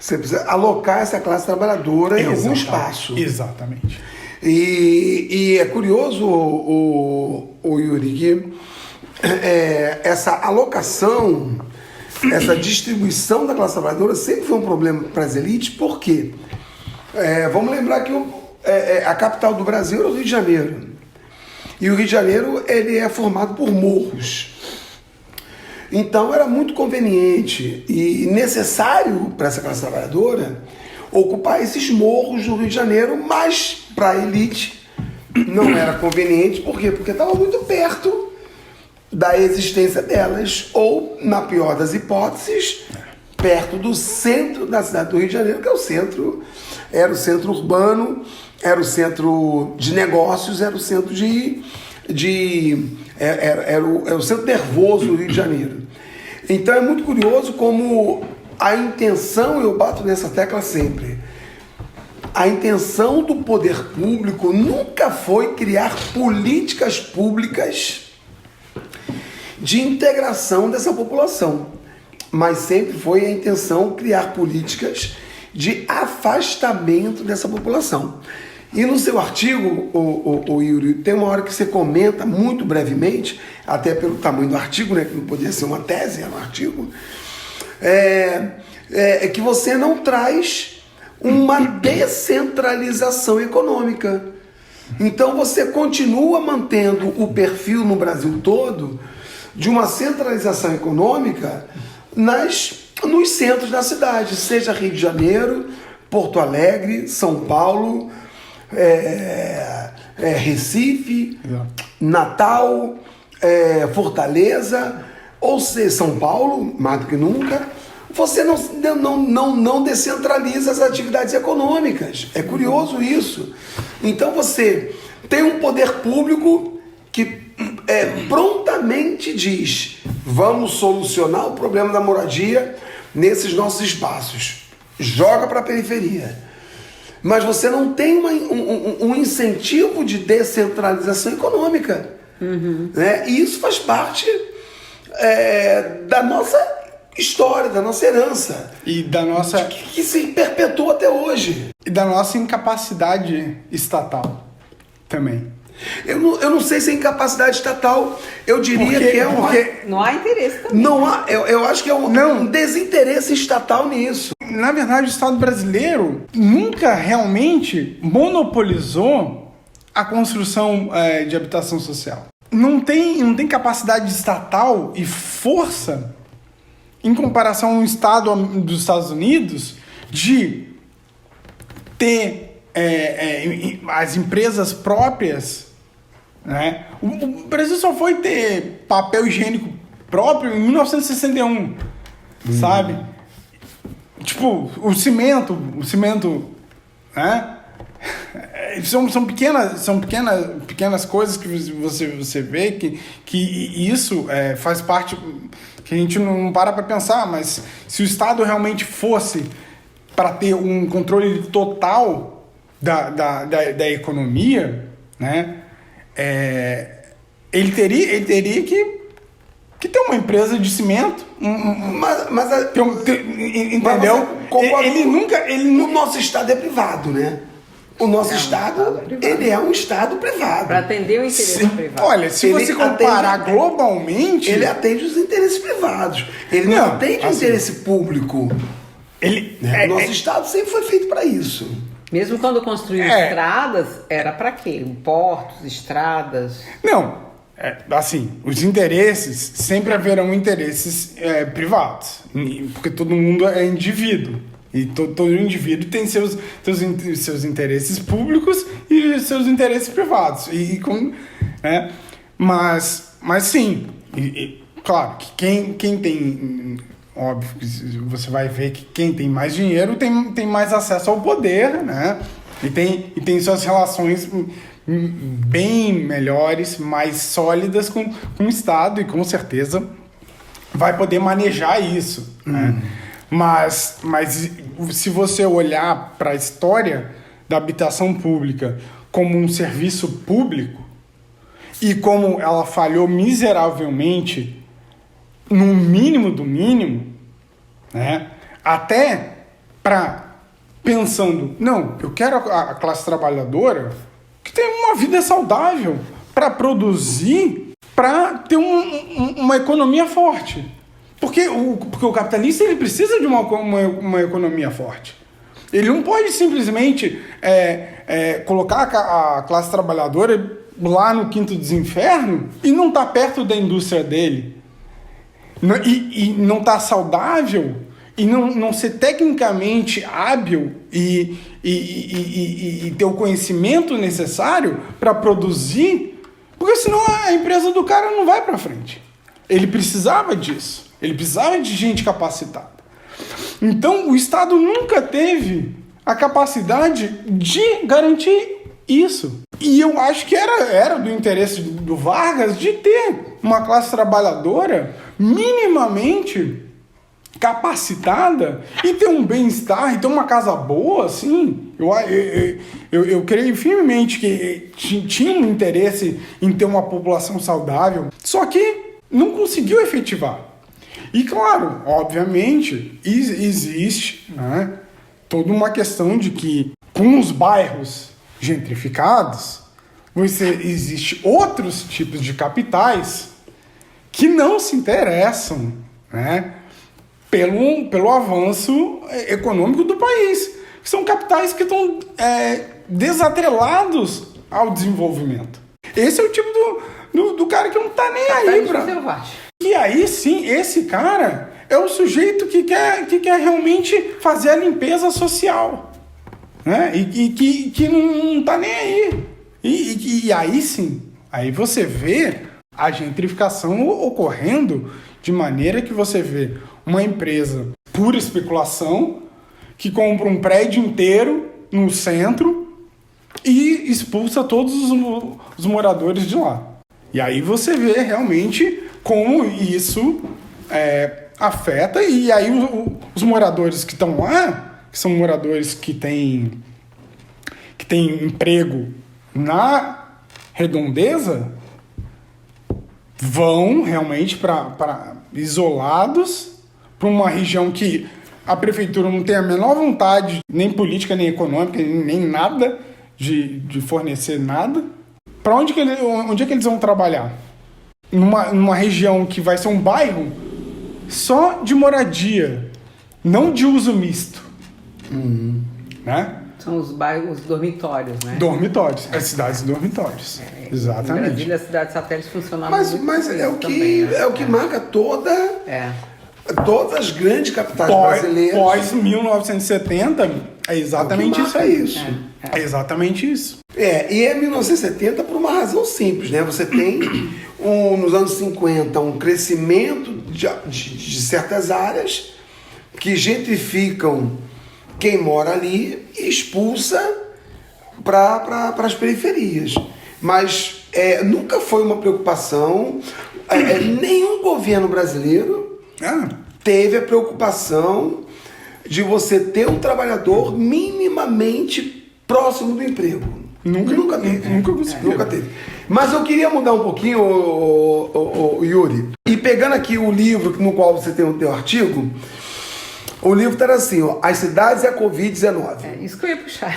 Você precisa alocar essa classe trabalhadora em algum espaço. Exatamente. E é curioso, o Yuri, que essa alocação, essa distribuição da classe trabalhadora sempre foi um problema para as elites, por quê? Vamos lembrar que a capital do Brasil era o Rio de Janeiro. E o Rio de Janeiro ele é formado por morros. Então era muito conveniente e necessário para essa classe trabalhadora ocupar esses morros do Rio de Janeiro, mas para a elite não era conveniente. Por quê? Porque estava muito perto da existência delas, ou, na pior das hipóteses, perto do centro da cidade do Rio de Janeiro, que era o centro urbano, era o centro de negócios, era o centro era o centro nervoso do Rio de Janeiro. Então é muito curioso como a intenção, eu bato nessa tecla sempre, a intenção do poder público nunca foi criar políticas públicas de integração dessa população, mas sempre foi a intenção criar políticas de afastamento dessa população. E no seu artigo, o Yuri, tem uma hora que você comenta muito brevemente, até pelo tamanho do artigo, né, que não podia ser uma tese, era um artigo, que você não traz uma descentralização econômica. Então você continua mantendo o perfil no Brasil todo de uma centralização econômica nos centros da cidade, seja Rio de Janeiro, Porto Alegre, São Paulo, Recife, Natal, Fortaleza, ou seja, São Paulo, mais do que nunca. Você não descentraliza as atividades econômicas. É curioso isso. Então você tem um poder público que prontamente diz: vamos solucionar o problema da moradia nesses nossos espaços. Joga para a periferia. Mas você não tem um incentivo de descentralização econômica. Né? E isso faz parte da nossa história, da nossa herança. E da nossa... Que se perpetua até hoje. E da nossa incapacidade estatal também. Eu não sei se é incapacidade estatal, eu diria que é uma... Não há interesse também. Não há, eu acho que é um desinteresse estatal nisso. Na verdade, o Estado brasileiro nunca realmente monopolizou a construção de habitação social. Não tem capacidade estatal e força em comparação ao Estado dos Estados Unidos de ter as empresas próprias, né? O Brasil só foi ter papel higiênico próprio em 1961, sabe? Tipo, o cimento, né? São pequenas coisas que você vê que isso faz parte, que a gente não para pensar, mas se o Estado realmente fosse para ter um controle total da economia, né? Ele teria que ter uma empresa de cimento, entendeu? O nosso Estado é privado, né? O nosso É um estado, estado privado. ele é um estado privado. Para atender o interesse privado. Olha, se Ele você comparar atende- globalmente, Ele atende os interesses privados. Ele não, Não, atende o assim, interesse público. ele Né? O nosso estado sempre foi feito para isso. Mesmo quando construiu estradas, era para quê? Portos, estradas. não, assim, os interesses sempre haverão interesses privados, porque todo mundo é indivíduo. E todo indivíduo tem seus interesses públicos e seus interesses privados. Né? Mas sim, claro que quem tem. Óbvio que você vai ver que quem tem mais dinheiro tem mais acesso ao poder, né? E tem suas relações bem melhores, mais sólidas com o Estado, e com certeza vai poder manejar isso, né? Mas se você olhar para a história da habitação pública como um serviço público e como ela falhou miseravelmente no mínimo do mínimo, né? Até pensando, não, eu quero a classe trabalhadora que tem uma vida saudável para produzir, para ter uma economia forte. Porque o capitalista ele precisa de uma economia forte. Ele não pode simplesmente colocar a classe trabalhadora lá no quinto dos infernos e não estar perto da indústria dele. E não estar saudável e não ser tecnicamente hábil e ter o conhecimento necessário para produzir, porque senão a empresa do cara não vai para frente. Ele precisava disso. Ele precisava de gente capacitada. Então, o Estado nunca teve a capacidade de garantir isso. E eu acho que era do interesse do Vargas de ter uma classe trabalhadora minimamente capacitada e ter um bem-estar e ter uma casa boa, assim. Eu creio firmemente que tinha um interesse em ter uma população saudável, só que não conseguiu efetivar. E claro, obviamente, existe, né, toda uma questão de que com os bairros gentrificados, existe outros tipos de capitais que não se interessam, né, pelo avanço econômico do país. Que são capitais que estão desatrelados ao desenvolvimento. Esse é o tipo do cara que não está nem aí para... E aí sim, esse cara é o sujeito que quer realmente fazer a limpeza social, né? E que não tá nem aí. E aí sim, aí você vê a gentrificação ocorrendo de maneira que você vê uma empresa pura especulação que compra um prédio inteiro no centro e expulsa todos os moradores de lá. E aí você vê realmente como isso afeta, e aí os moradores que estão lá, que são moradores que têm emprego na redondeza, vão realmente para isolados, para uma região que a prefeitura não tem a menor vontade, nem política, nem econômica, nem nada, de fornecer nada. Para onde é que eles vão trabalhar? Numa região que vai ser um bairro só de moradia, não de uso misto. Né? São os bairros, os dormitórios, né? Dormitórios, as cidades dormitórios. Exatamente. Em Brasília, as cidades satélites funcionavam Mas muito é o que, também, né? é o que marca todas as grandes capitais brasileiras. Pós 1970, é exatamente isso aí. É exatamente isso. E é 1970 por uma razão simples, né? Você tem, nos anos 50, um crescimento de certas áreas que gentrificam quem mora ali e expulsa para as periferias. Mas nunca foi uma preocupação, nenhum governo brasileiro teve a preocupação de você ter um trabalhador minimamente próximo do emprego. Nunca teve. Nunca teve. Mas eu queria mudar um pouquinho, o Yuri. E pegando aqui o livro no qual você tem o teu artigo, o livro está assim, ó, As Cidades e a Covid-19. Isso que eu ia puxar.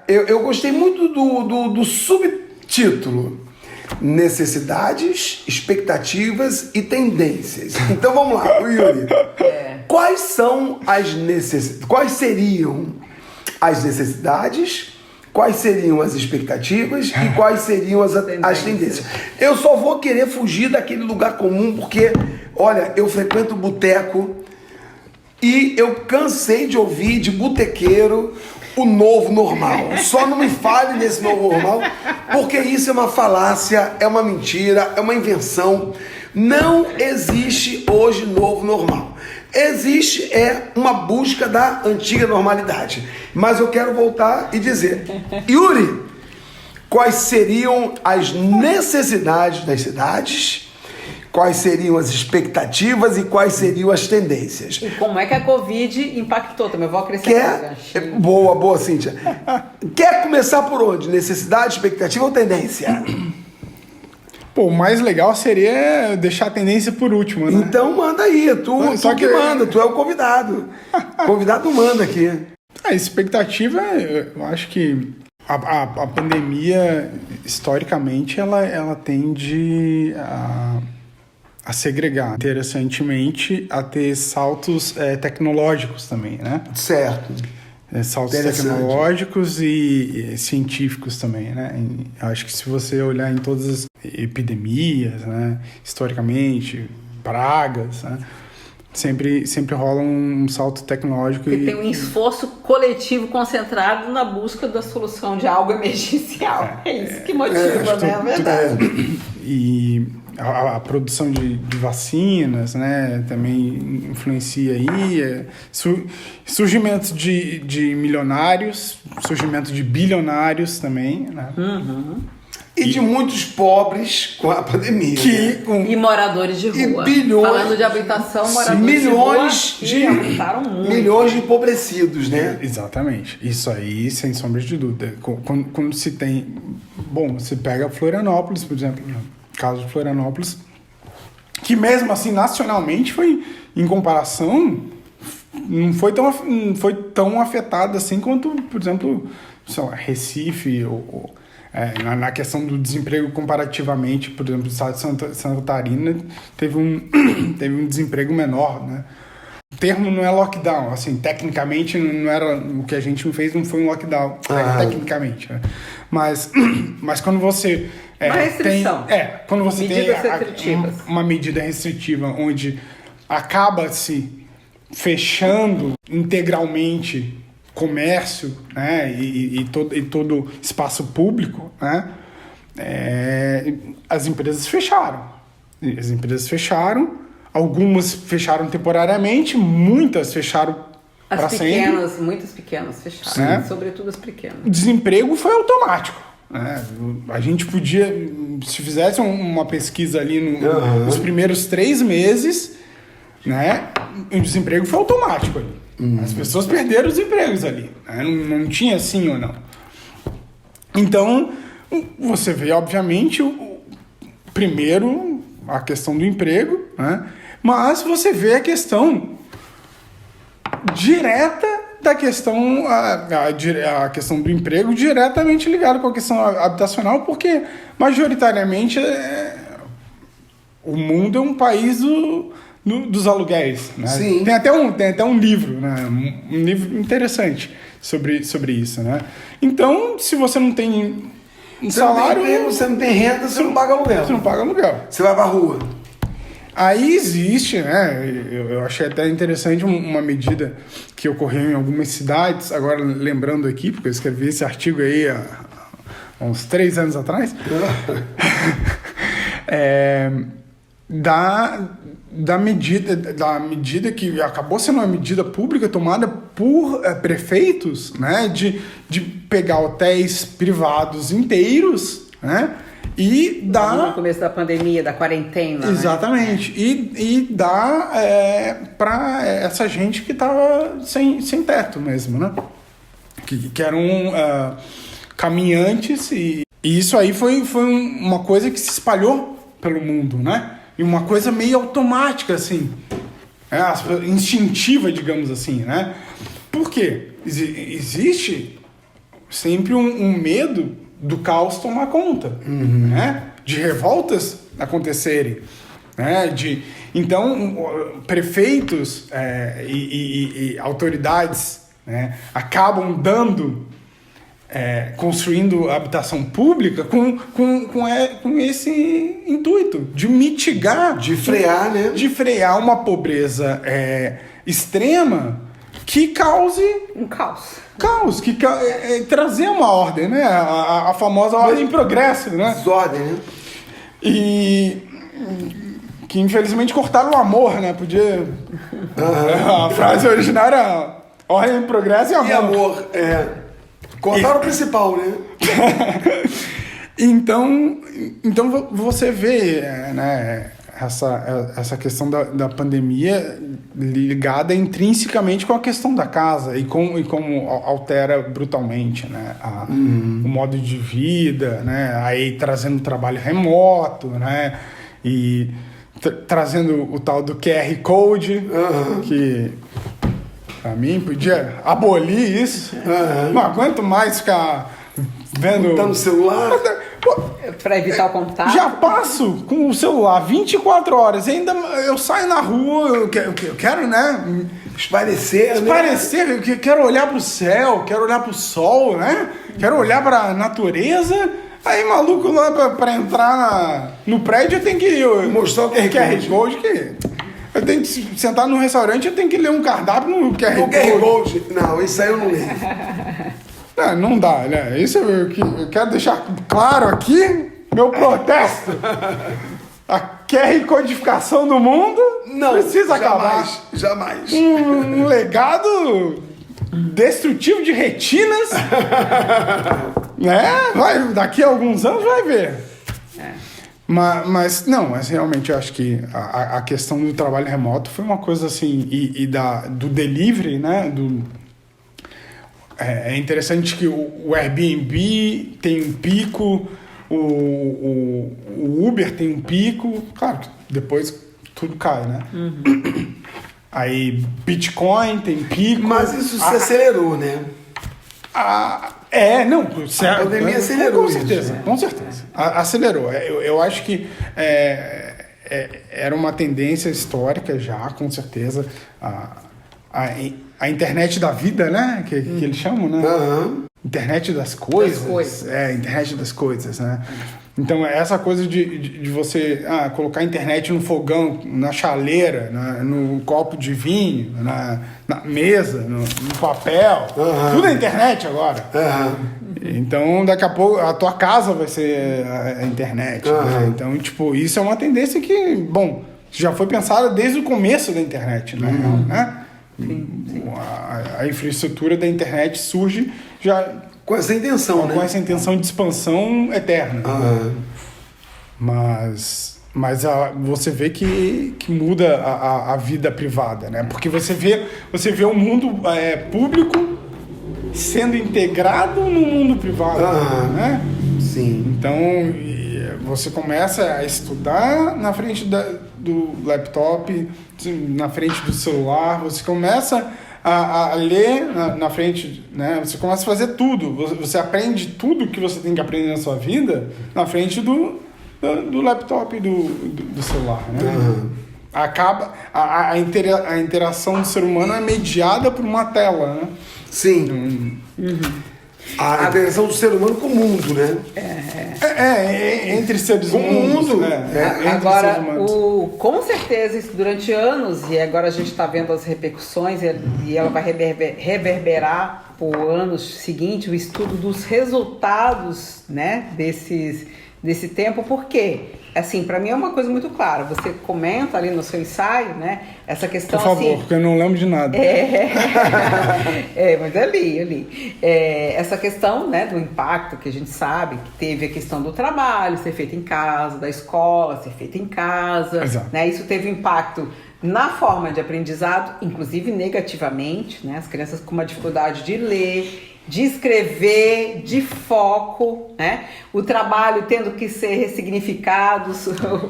eu gostei muito do subtítulo. Necessidades, expectativas e tendências. Então vamos lá, Yuri. Quais seriam as necessidades, quais seriam as expectativas e quais seriam as tendências? Eu só vou querer fugir daquele lugar comum porque, olha, eu frequento boteco e eu cansei de ouvir de botequeiro o novo normal. Só não me fale nesse novo normal, porque isso é uma falácia, é uma mentira, é uma invenção. Não existe hoje novo normal. Existe uma busca da antiga normalidade. Mas eu quero voltar e dizer, Yuri, quais seriam as necessidades das cidades? Quais seriam as expectativas e quais seriam as tendências? E como é que a Covid impactou também? Eu vou acrescentar. Boa, Cíntia. Quer começar por onde? Necessidade, expectativa ou tendência? Pô, o mais legal seria deixar a tendência por último, né? Então manda aí, tu que manda, tu é o convidado. O convidado manda aqui. A expectativa, eu acho que a pandemia, historicamente, ela tende a segregar. Interessantemente, a ter saltos tecnológicos também, né? Certo. Saltos tecnológicos e científicos também, né? Acho que se você olhar em todas as epidemias, né? Historicamente, pragas, né? Sempre rola um salto tecnológico. E tem um esforço coletivo concentrado na busca da solução de algo emergencial. É isso que motiva, né? É verdade. E a produção de vacinas, né, também influencia aí. Surgimento de milionários, surgimento de bilionários também, né? Uhum. E de muitos pobres com a pandemia. E moradores de rua. E bilhões. Falando de habitação, moradores de rua aumentaram muito. Milhões de empobrecidos, né? Exatamente. Isso aí, sem sombra de dúvida. Quando se tem... Bom, você pega Florianópolis, por exemplo, no caso de Florianópolis, que mesmo assim, nacionalmente, foi, em comparação, não foi tão afetada assim quanto, por exemplo, sei lá, Recife ou na questão do desemprego comparativamente, por exemplo, o estado de Santa Catarina teve um desemprego menor, né? O termo não é lockdown, assim, tecnicamente não era o que a gente fez, não foi um lockdown, tecnicamente, né? Mas quando você uma restrição. Quando você medidas tem restritivas. Uma medida restritiva onde acaba-se fechando integralmente comércio, né, e todo espaço público, né, as empresas fecharam. Algumas fecharam temporariamente, muitas fecharam para sempre. Muitas pequenas fecharam, né? Sobretudo as pequenas. O desemprego foi automático. Né? A gente podia, se fizesse uma pesquisa ali nos primeiros 3 meses, né, o desemprego foi automático ali. As pessoas perderam os empregos ali. Né? Não tinha sim ou não. Então, você vê, obviamente, primeiro a questão do emprego, né? Mas você vê a questão direta da questão, a questão do emprego diretamente ligada com a questão habitacional, porque majoritariamente o mundo é um país dos aluguéis, né? Sim. Tem até um livro, né? Um livro interessante sobre isso, né? Então, se você não tem salário, você não tem renda, você não paga aluguel. Você não paga aluguel. Você vai pra rua. Aí existe, né? Eu achei até interessante uma medida que ocorreu em algumas cidades, agora lembrando aqui, porque eu escrevi esse artigo aí há uns 3 anos atrás, da medida que acabou sendo uma medida pública tomada por prefeitos, né? De pegar hotéis privados inteiros, né? E dá... No começo da pandemia, da quarentena. Exatamente. Né? E dá para essa gente que estava sem teto mesmo, né? Que eram caminhantes. E isso aí foi uma coisa que se espalhou pelo mundo, né? E uma coisa meio automática, assim. Instintiva, digamos assim, né? Por quê? Existe sempre um medo do caos tomar conta, né? De revoltas acontecerem, né? Então, prefeitos e autoridades, né, acabam construindo habitação pública com esse intuito de mitigar, De frear, né? de frear uma pobreza extrema que cause Um caos. trazer uma ordem, né? A famosa ordem em progresso, né? Desordem, né? E que infelizmente cortaram o amor, né? Podia. A frase original era ordem em progresso e amor. E amor, cortaram o principal, né? Então você vê, né, essa questão da pandemia ligada intrinsecamente com a questão da casa e como altera brutalmente, né, o modo de vida, né, aí trazendo trabalho remoto, né, e trazendo o tal do QR Code, que pra mim podia abolir isso. Não aguento mais ficar vendo... Tá no celular? Para evitar o contato. Já passo com o celular 24 horas e ainda eu saio na rua, eu quero, né? Espairecer, Eu quero olhar pro céu, quero olhar pro sol, né? Quero olhar pra natureza. Aí, maluco, lá pra entrar no prédio eu tenho que Mostrar o QR Code que... Eu tenho que sentar num restaurante, eu tenho que ler um cardápio no QR O QR Code. Não, isso aí eu não leio. Não dá, né? Isso eu quero deixar claro aqui, meu protesto. A QR codificação do mundo Não, precisa acabar. Jamais. Um legado destrutivo de retinas, né? Daqui a alguns anos vai ver. Mas realmente eu acho que a questão do trabalho remoto foi uma coisa assim, do delivery, né? É interessante que o Airbnb tem um pico, o Uber tem um pico, claro que depois tudo cai, né? Aí Bitcoin tem pico. Mas isso se acelerou, né? A pandemia acelerou com certeza, isso, né? Com certeza. Acelerou. Eu acho que era uma tendência histórica já, com certeza. A internet da vida, né? Que eles chamam, né? Internet das coisas. Internet das coisas, né? Então, essa coisa de você colocar a internet no fogão, na chaleira, no copo de vinho, na mesa, no papel. Tudo é internet agora. Então, daqui a pouco, a tua casa vai ser a internet. Né? Então, tipo, isso é uma tendência que, bom, já foi pensada desde o começo da internet, né? Sim. A infraestrutura da internet surge já com essa intenção, né? Com essa intenção de expansão eterna. Mas você vê que muda a vida privada, né? Porque você vê o mundo público sendo integrado no mundo privado, né? Sim. Então você começa a estudar na frente do laptop, na frente do celular, você começa a ler na frente, né? Você começa a fazer tudo, você aprende tudo que você tem que aprender na sua vida na frente do laptop e do celular, né? Acaba a interação do ser humano é mediada por uma tela, né? Sim. A interação do ser humano com o mundo, né? Entre seres humanos. Né? Agora, com certeza, isso durante anos, e agora a gente está vendo as repercussões, e ela vai reverberar por anos seguintes, o estudo dos resultados, né, desse tempo. Por quê? Assim, para mim é uma coisa muito clara. Você comenta ali no seu ensaio, né? Essa questão. Por favor, assim, porque eu não lembro de nada. Mas eu li. Essa questão, né, do impacto que a gente sabe que teve a questão do trabalho ser feito em casa, da escola ser feita em casa. Exato. Né? Isso teve impacto na forma de aprendizado, inclusive negativamente, né? As crianças com uma dificuldade de ler, de escrever, de foco, né? O trabalho tendo que ser ressignificado,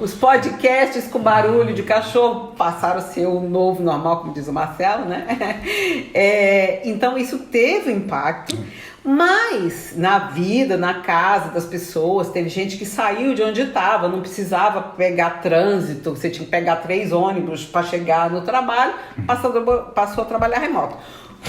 os podcasts com barulho de cachorro passaram a ser o novo normal, como diz o Marcelo, né? Então isso teve impacto, Mas na vida, na casa das pessoas, teve gente que saiu de onde estava, não precisava pegar trânsito, você tinha que pegar 3 ônibus para chegar no trabalho, passou a trabalhar remoto.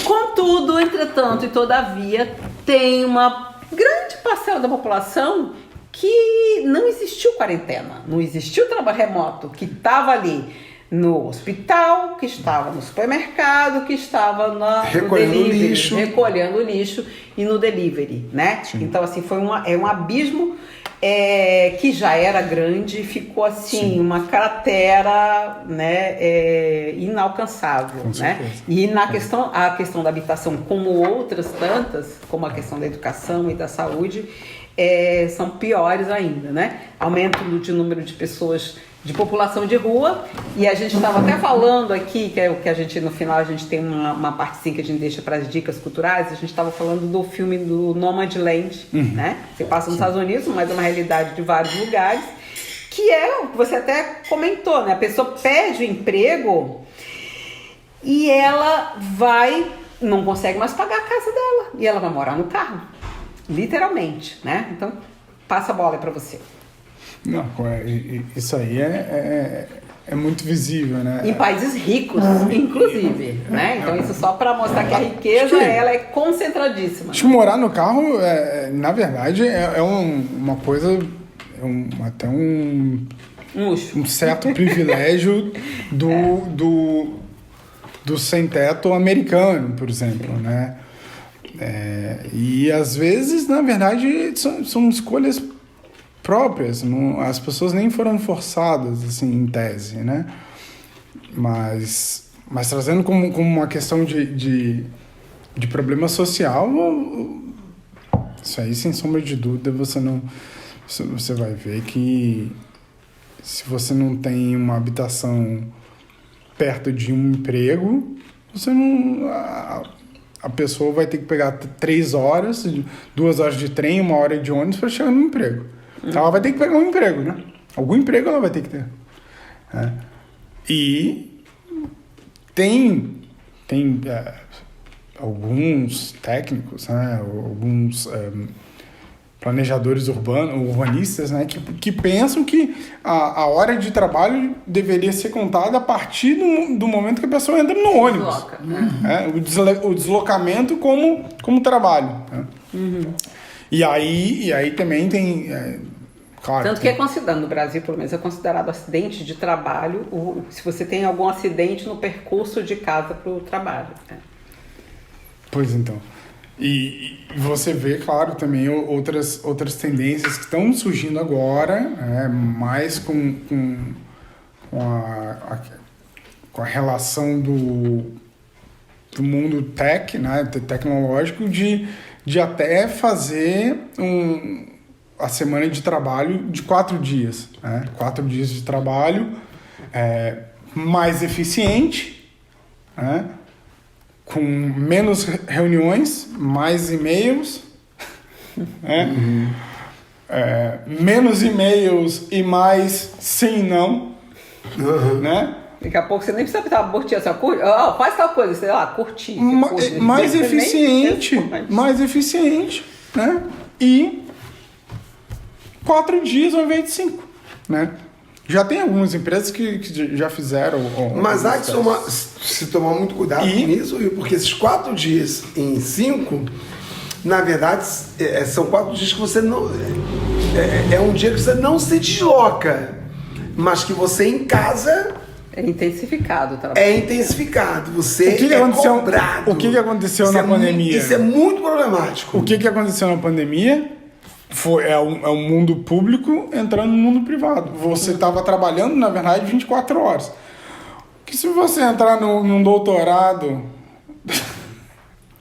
Contudo, entretanto e todavia, tem uma grande parcela da população que não existiu quarentena, não existiu trabalho remoto, que estava ali no hospital, que estava no supermercado, que estava no delivery, lixo. recolhendo lixo e no delivery, né? Sim. Então, assim, foi um abismo que já era grande, ficou assim, Sim. uma cratera, né, inalcançável, Com né? certeza. E a questão da habitação, como outras tantas, como a questão da educação e da saúde, são piores ainda, né? Aumento de número de pessoas, de população de rua, e a gente estava até falando aqui, que é o que a gente, no final, a gente tem uma partezinha que a gente deixa para as dicas culturais, a gente estava falando do filme do Nomadland, né? Você passa nos Estados Unidos, mas é uma realidade de vários lugares, que é o que você até comentou, né? A pessoa perde o emprego e ela não consegue mais pagar a casa dela, e ela vai morar no carro, literalmente, né? Então, passa a bola aí para você. Não, isso aí é muito visível, né? Em países ricos, inclusive, né? Então isso só para mostrar que a riqueza, ela é concentradíssima. Acho que morar no carro, na verdade, uma coisa, até um Luxo. certo privilégio do sem-teto americano, por exemplo, né? E às vezes, na verdade, são escolhas próprias, as pessoas nem foram forçadas, assim, em tese, né? Mas trazendo como uma questão de problema social, isso aí, sem sombra de dúvida, você vai ver que se você não tem uma habitação perto de um emprego, você não... A pessoa vai ter que pegar 3 horas, 2 horas de trem, 1 hora de ônibus para chegar no emprego. Então ela vai ter que pegar um emprego, né? Algum emprego ela vai ter que ter. E tem alguns técnicos, né? Alguns planejadores urbanistas, né? Que pensam que a hora de trabalho deveria ser contada a partir do momento que a pessoa entra no ônibus. O deslocamento como trabalho. Né? Uhum. E aí também tem... claro, Tanto que é considerado, no Brasil pelo menos, é considerado acidente de trabalho se você tem algum acidente no percurso de casa para o trabalho. Né? Pois então. E você vê, claro, também outras tendências que estão surgindo agora, mais com a relação do mundo né, tecnológico, de até fazer a semana de trabalho de 4 dias. Né? 4 dias de trabalho mais eficiente, né? Com menos reuniões, mais e-mails, né? Menos e-mails e mais sim e não, né? Daqui a pouco você nem precisa curtir essa coisa. Faz tal coisa, sei lá, curtir. Mais eficiente, né? E 4 dias ao invés de 5, né? Já tem algumas empresas que já fizeram... Mas há que se tomar muito cuidado com isso, porque esses 4 dias em 5, na verdade, são 4 dias que você não... É um dia que você não se desloca, mas que você em casa... É intensificado o trabalho. É intensificado. Você cobrado. O que aconteceu na pandemia? Isso é muito problemático. O que aconteceu na pandemia? É um mundo público entrando no mundo privado. Você estava trabalhando, na verdade, 24 horas. Que se você entrar num doutorado,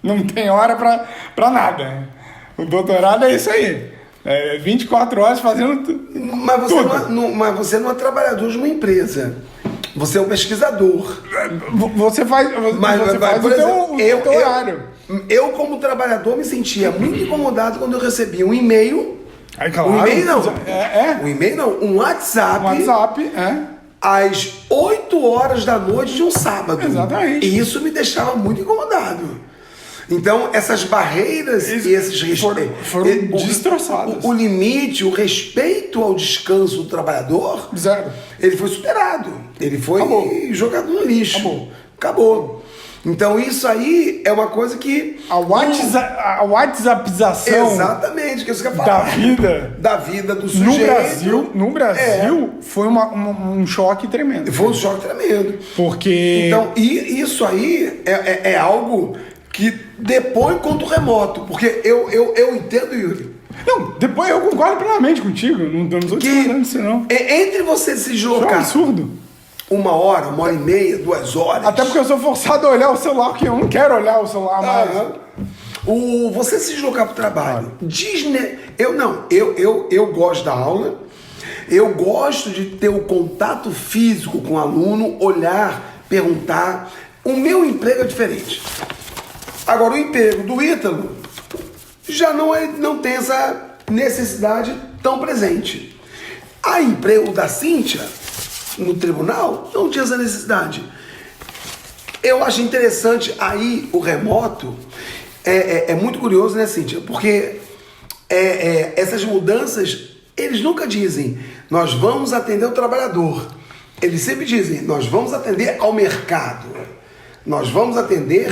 não tem hora para nada. O doutorado é isso aí. 24 horas fazendo tudo. Mas você não é trabalhador de uma empresa. Você é um pesquisador. Você faz o teu horário. Eu, como trabalhador, me sentia muito incomodado quando eu recebia um e-mail. Claro, um e-mail não. Um e-mail não. Um WhatsApp. Às 8 horas da noite de um sábado. Exatamente. E isso me deixava muito incomodado. Então, essas barreiras e esses foram destroçadas. O limite, o respeito ao descanso do trabalhador, Zero. ele foi superado. Ele foi jogado no lixo. Acabou. Então, isso aí é uma coisa que... A WhatsAppização exatamente, que isso que eu da vida... Da vida do sujeito. No Brasil foi um choque tremendo. Foi um choque tremendo. Porque... Então, e isso aí é algo que depõe contra o remoto. Porque eu entendo, Yuri. Não, depois eu concordo plenamente contigo. Não estou discordando disso, não. Entre você se Isso é um deslocar absurdo. 1 hora, 1h30, 2 horas... Até porque eu sou forçado a olhar o celular, porque eu não quero olhar o celular mais. Você se deslocar para o trabalho. Eu gosto da aula. Eu gosto de ter o contato físico com o aluno, olhar, perguntar. O meu emprego é diferente. Agora, o emprego do Ítalo já não tem essa necessidade tão presente. O emprego da Cíntia no tribunal não tinha essa necessidade. Eu acho interessante aí o remoto. É muito curioso, né, Cíntia? Porque essas mudanças, eles nunca dizem nós vamos atender o trabalhador. Eles sempre dizem nós vamos atender ao mercado. Nós vamos atender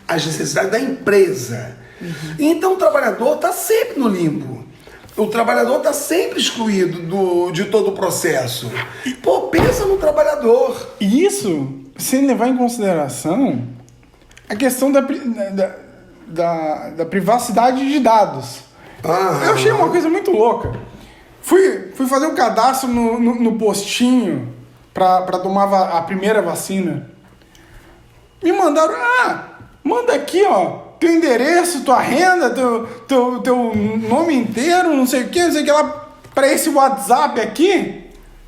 às necessidades da empresa. Então o trabalhador está sempre no limbo. O trabalhador está sempre excluído de todo o processo. Pô, pensa no trabalhador. E isso sem levar em consideração a questão da privacidade de dados. Eu achei uma coisa muito louca. Fui fazer um cadastro no postinho para tomar a primeira vacina. Me mandaram, manda aqui, ó, teu endereço, tua renda, teu nome inteiro, não sei o que lá, para esse WhatsApp aqui.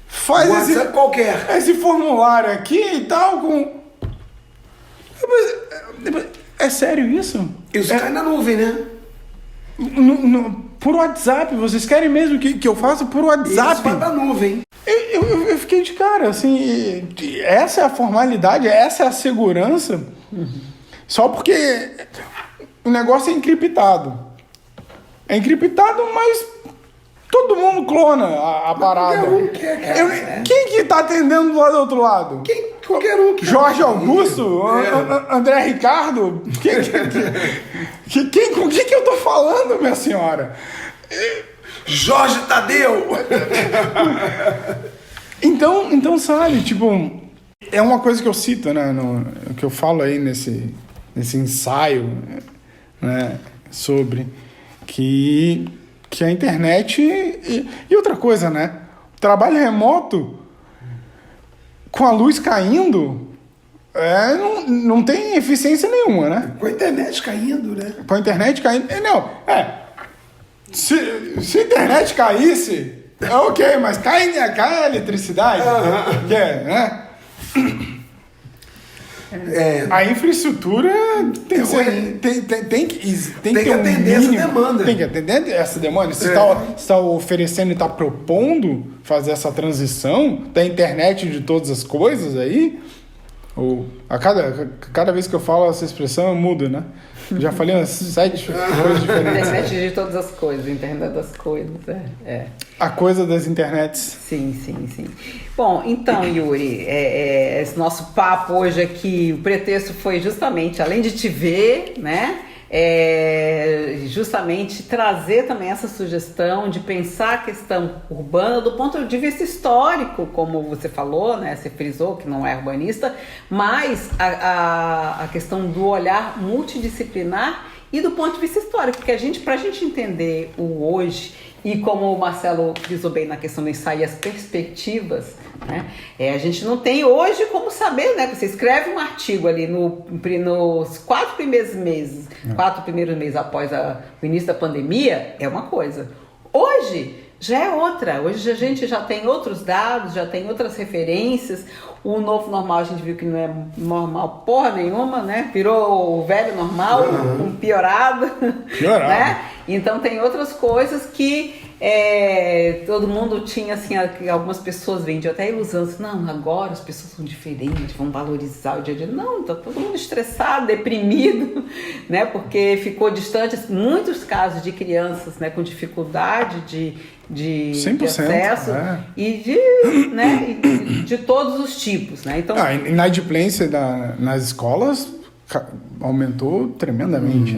Faz WhatsApp qualquer. Esse formulário aqui e tal, É sério isso? Isso cai na nuvem, né? Por WhatsApp, vocês querem mesmo que eu faça por WhatsApp? Isso vai na nuvem. Eu fiquei de cara, assim, essa é a formalidade, essa é a segurança, só porque o negócio é encriptado. É encriptado, mas todo mundo clona a parada. Qualquer um quer, cara. Quem que tá atendendo lá do outro lado? Qualquer um que Jorge Augusto? André Ricardo? Com quem que eu tô falando, minha senhora? Jorge Tadeu! Então, sabe, tipo, é uma coisa que eu cito, né, que eu falo aí nesse ensaio, né, sobre que a internet e outra coisa, né, o trabalho remoto com a luz caindo não tem eficiência nenhuma, né? Com a internet caindo, né? Com a internet caindo, se a internet caísse, ok, mas cai a eletricidade, né? A infraestrutura tem que atender essa demanda. Tem que atender essa demanda. Você está oferecendo e está propondo fazer essa transição da internet de todas as coisas aí. Ou cada vez que eu falo essa expressão eu mudo, né? Já falei umas 7 coisas diferentes. Internet de todas as coisas, internet das coisas, A coisa das internets. Sim. Bom, então, Yuri, esse nosso papo hoje aqui, o pretexto foi justamente, além de te ver, né? Justamente trazer também essa sugestão de pensar a questão urbana do ponto de vista histórico, como você falou, né? Você frisou que não é urbanista, mas a questão do olhar multidisciplinar e do ponto de vista histórico, porque pra gente entender o hoje, e como o Marcelo frisou bem na questão do ensaio e as perspectivas, né? A gente não tem hoje como saber, né? Você escreve um artigo ali nos 4 primeiros meses, 4 primeiros meses após o início da pandemia, é uma coisa. Hoje já é outra. Hoje a gente já tem outros dados, já tem outras referências. O novo normal a gente viu que não é normal porra nenhuma, né? Virou o velho normal, um piorado. Né? Então tem outras coisas que todo mundo tinha, assim, algumas pessoas vendiam até a ilusão, assim, não, agora as pessoas são diferentes, vão valorizar o dia a dia. Não, tá todo mundo estressado, deprimido, né, porque ficou distante, muitos casos de crianças, né, com dificuldade de acesso de todos os tipos, né, então... A inadimplência nas escolas aumentou tremendamente,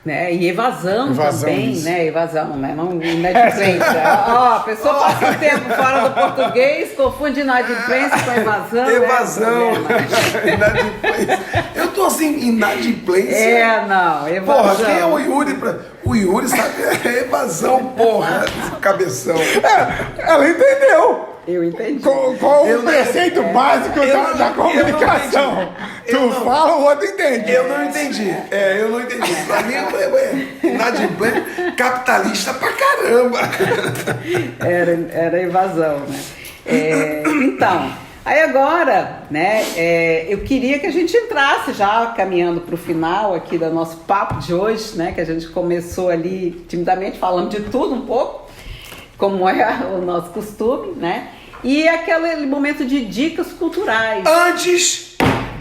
né? E evasão também, isso. né? Evasão, né? Não inadimplência. A pessoa passa o tempo fora do português, confunde inadimplência com evasão. Evasão. Inadimplência. Eu tô assim, inadimplência. Não, evasão. Porra, quem é o Yuri? O Yuri sabe, é evasão, porra, cabeção. Ela entendeu. Eu entendi. Qual o preceito básico da comunicação? Tu fala, o outro entende. Eu não entendi. Eu não entendi. Pra mim, inadimplente, capitalista pra caramba. Era evasão, né? Então, aí agora, né, eu queria que a gente entrasse já caminhando para o final aqui do nosso papo de hoje, né, que a gente começou ali timidamente falando de tudo um pouco, como é o nosso costume, né? E aquele momento de dicas culturais. Antes,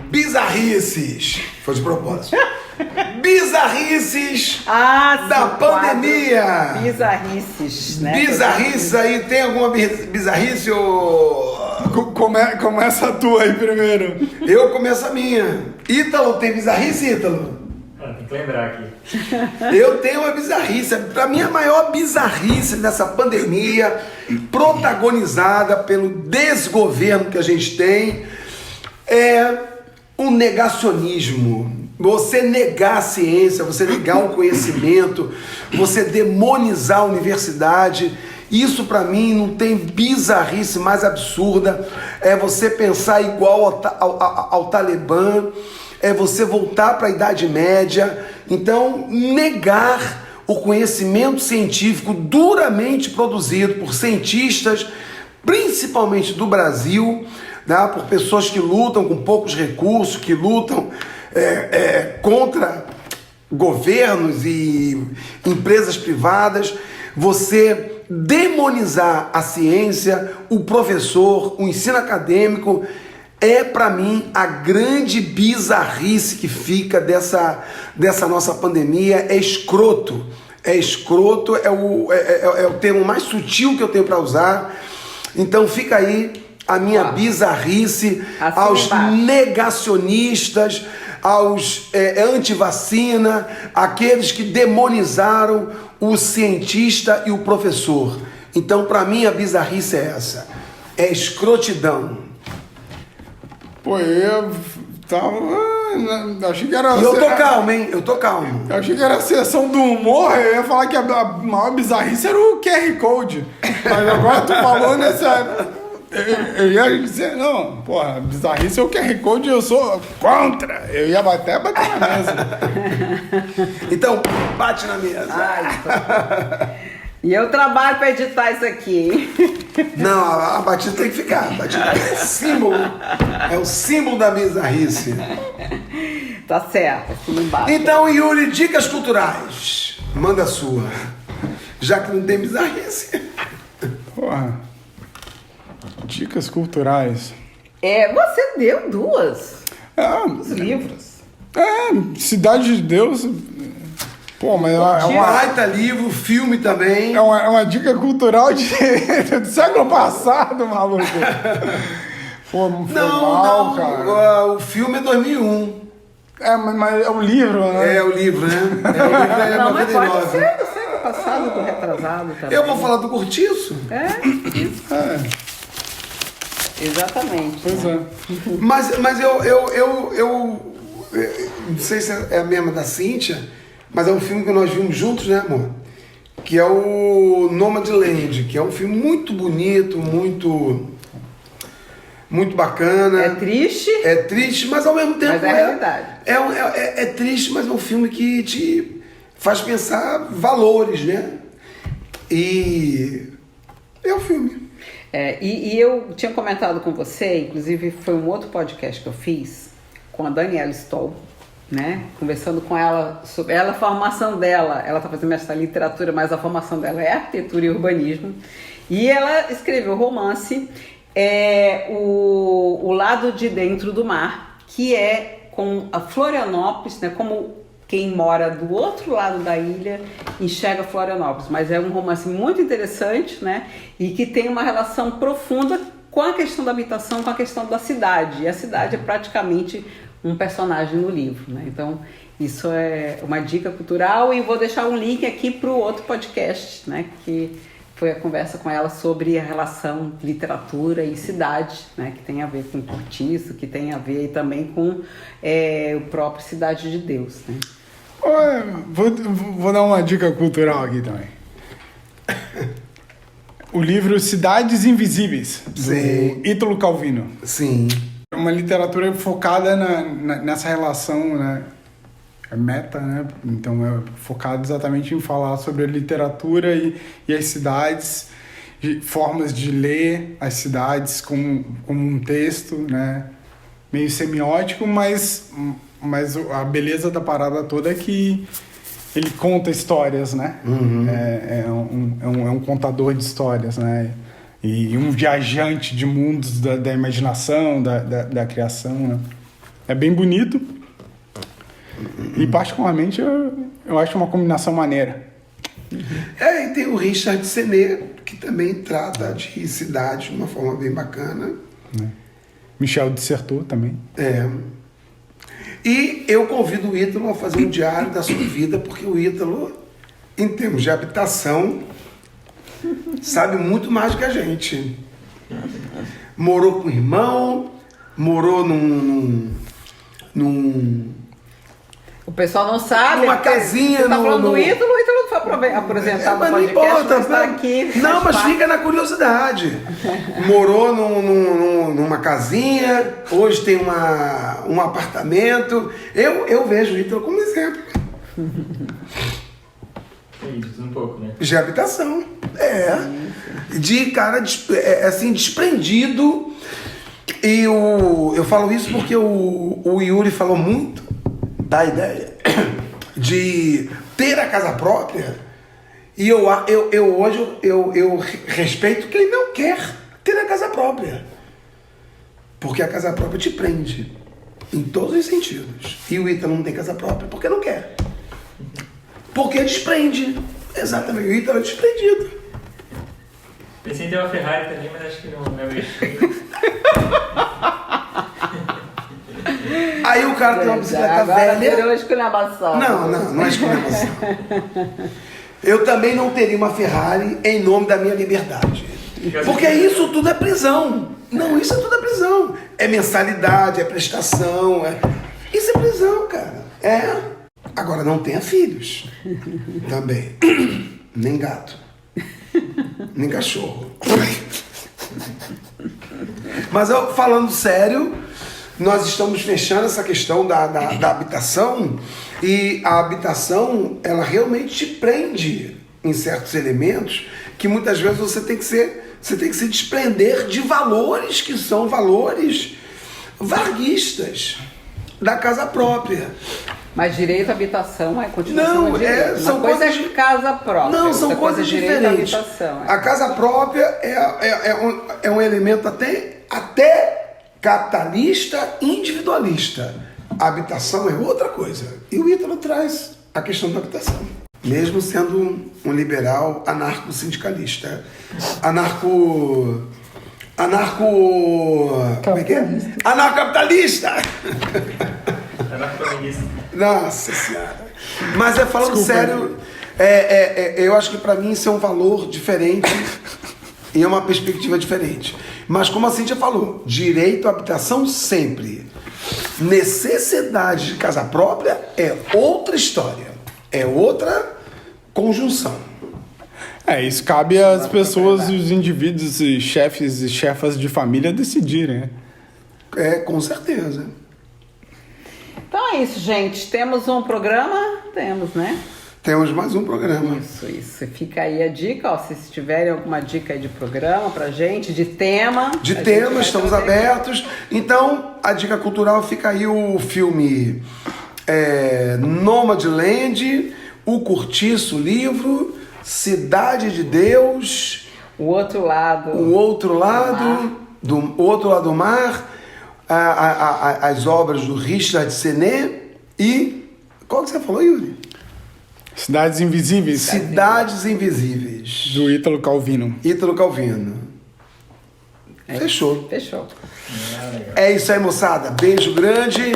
bizarrices. Foi de propósito. Bizarrices da pandemia. Bizarrices, né? Bizarrices aí, tem alguma bizarrice ou... Começa a tua aí primeiro. Eu começo a minha. Ítalo, tem bizarrice, Ítalo? Tem que lembrar aqui. Eu tenho uma bizarrice. Pra mim, a maior bizarrice dessa pandemia, protagonizada pelo desgoverno que a gente tem, é o negacionismo. Você negar a ciência, você negar o conhecimento, você demonizar a universidade. Isso pra mim não tem bizarrice mais absurda. É você pensar igual ao Talibã. É você voltar para a Idade Média. Então, negar o conhecimento científico duramente produzido por cientistas, principalmente do Brasil, né, por pessoas que lutam com poucos recursos, que lutam contra governos e empresas privadas, você demonizar a ciência, o professor, o ensino acadêmico, é para mim a grande bizarrice que fica dessa nossa pandemia. É escroto, é o termo mais sutil que eu tenho para usar. Então fica aí a minha bizarrice aos negacionistas, aos anti-vacina, aqueles que demonizaram o cientista e o professor. Então para mim a bizarrice é essa, é escrotidão. Pô, eu tava... Achei que era... E eu tô calmo, hein? Eu tô calmo. Eu achei que era a sessão do humor, eu ia falar que a maior bizarrice era o QR Code. Mas agora tu falou nessa... Eu ia dizer, não, porra, bizarrice é o QR Code, eu sou contra. Eu ia até bater na mesa. Então, bate na mesa. E eu trabalho para editar isso aqui. Não, a batida tem que ficar. A batida é símbolo. É o símbolo da bizarrice. Tá certo, assim embaixo. Então, Yuri, dicas culturais. Manda a sua. Já que não tem bizarrice. Porra. Dicas culturais. Você deu duas. Os livros. Cidade de Deus. Pô, mas Baita livro, filme também. É uma dica cultural do século passado, maluco. Pô, não foi mal, cara. O filme é 2001. Mas é um livro, né? É o livro, né? Não, mas pode ser do século passado, do retrasado também. Eu vou falar do Cortiço. Isso. Exatamente. Pois é. Mas eu não sei se é a mesma da Cíntia, mas é um filme que nós vimos juntos, né, amor? Que é o Nomadland, que é um filme muito bonito, muito bacana. É triste? É triste, mas ao mesmo tempo mas é realidade. É triste, mas é um filme que te faz pensar valores, né? E é um filme. E eu tinha comentado com você, inclusive foi um outro podcast que eu fiz com a Daniela Stoll, né? Conversando com ela sobre a formação dela. Ela está fazendo mestrado em literatura, mas a formação dela é arquitetura e urbanismo. E ela escreveu o romance O Lado de Dentro do Mar, que é com a Florianópolis, né? Como quem mora do outro lado da ilha enxerga Florianópolis. Mas é um romance muito interessante, né? E que tem uma relação profunda com a questão da habitação, com a questão da cidade. E a cidade é praticamente um personagem no livro, né? Então, isso é uma dica cultural. E vou deixar um link aqui para o outro podcast, né? Que foi a conversa com ela sobre a relação literatura e cidade, né? Que tem a ver com cortiço, que tem a ver também com o próprio Cidade de Deus, né? Vou dar uma dica cultural aqui também. O livro Cidades Invisíveis, do Ítalo Calvino. Sim. É uma literatura focada nessa relação, né? É meta, né? Então é focado exatamente em falar sobre a literatura e as cidades, formas de ler as cidades como um texto, né? Meio semiótico, mas a beleza da parada toda é que ele conta histórias, né? Uhum. É um contador de histórias, né? E um viajante de mundos da imaginação, da criação, né? É bem bonito. E particularmente eu acho uma combinação maneira. E tem o Richard Sennett, que também trata de cidade de uma forma bem bacana. Michel dissertou também. E eu convido o Ítalo a fazer um diário da sua vida, porque o Ítalo, em termos de habitação, sabe muito mais do que a gente. Morou com o irmão, morou num O pessoal não sabe. Uma casinha você tá falando do Ítalo, o Ítalo não foi apresentado no podcast, não importa, mas tá aqui. Não, mas fica na curiosidade. Morou numa casinha, hoje tem um apartamento. Eu vejo o Ítalo como exemplo. Isso, um pouco, né? De habitação. De cara assim, desprendido. E eu falo isso porque o Yuri falou muito da ideia de ter a casa própria, e hoje eu respeito quem não quer ter a casa própria, porque a casa própria te prende em todos os sentidos. E o Ítalo não tem casa própria porque não quer, porque desprende. Exatamente, o Ítalo é desprendido. Pensei em ter uma Ferrari também, mas acho que não é o eixo. Aí o cara tem uma bicicleta agora velha. virou esculhambação. Não é esculhambação. Eu também não teria uma Ferrari em nome da minha liberdade. Porque isso tudo é prisão. Não, isso tudo é prisão. É mensalidade, é prestação. Isso é prisão, cara. Agora, não tenha filhos. Também. Nem gato. Nem cachorro. Mas eu, falando sério, nós estamos fechando essa questão da habitação, e a habitação, ela realmente te prende em certos elementos que muitas vezes você tem que se desprender de valores que são valores varguistas da casa própria. Mas direito à habitação continua sendo direito. São uma coisa coisas é casa própria. Não, são coisas diferentes. A casa própria é um elemento até capitalista, individualista. A habitação é outra coisa. E o Ítalo traz a questão da habitação. Mesmo sendo um liberal anarco-sindicalista. Como é que é? Anarcocapitalista! Anarcocapitalista. Nossa Senhora. Mas falando sério, eu acho que para mim isso é um valor diferente e é uma perspectiva diferente. Mas como a Cíntia falou, direito à habitação sempre. Necessidade de casa própria é outra história. É outra conjunção. Isso cabe às pessoas, os indivíduos, e chefes e chefas de família decidirem, né? Com certeza. Então é isso, gente. Temos um programa? Temos, né? Temos mais um programa. Isso. Fica aí a dica, se tiverem alguma dica aí de programa pra gente, de tema. Estamos abertos. Então, a dica cultural fica aí o filme Nomadland, O Cortiço livro, Cidade de Deus, O Outro Lado. O Outro Lado, o Outro Lado do Mar, as obras do Richard Senet e... Qual que você falou, Yuri? Cidades Invisíveis, Cidades Invisíveis. do Ítalo Calvino. Ítalo Calvino. Fechou. Fechou. É isso aí, moçada. Beijo grande.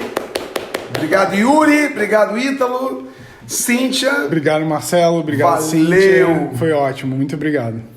Obrigado, Yuri. Obrigado, Ítalo. Cíntia. Obrigado, Marcelo. Obrigado, Valeu. Cíntia. Foi ótimo. Muito obrigado.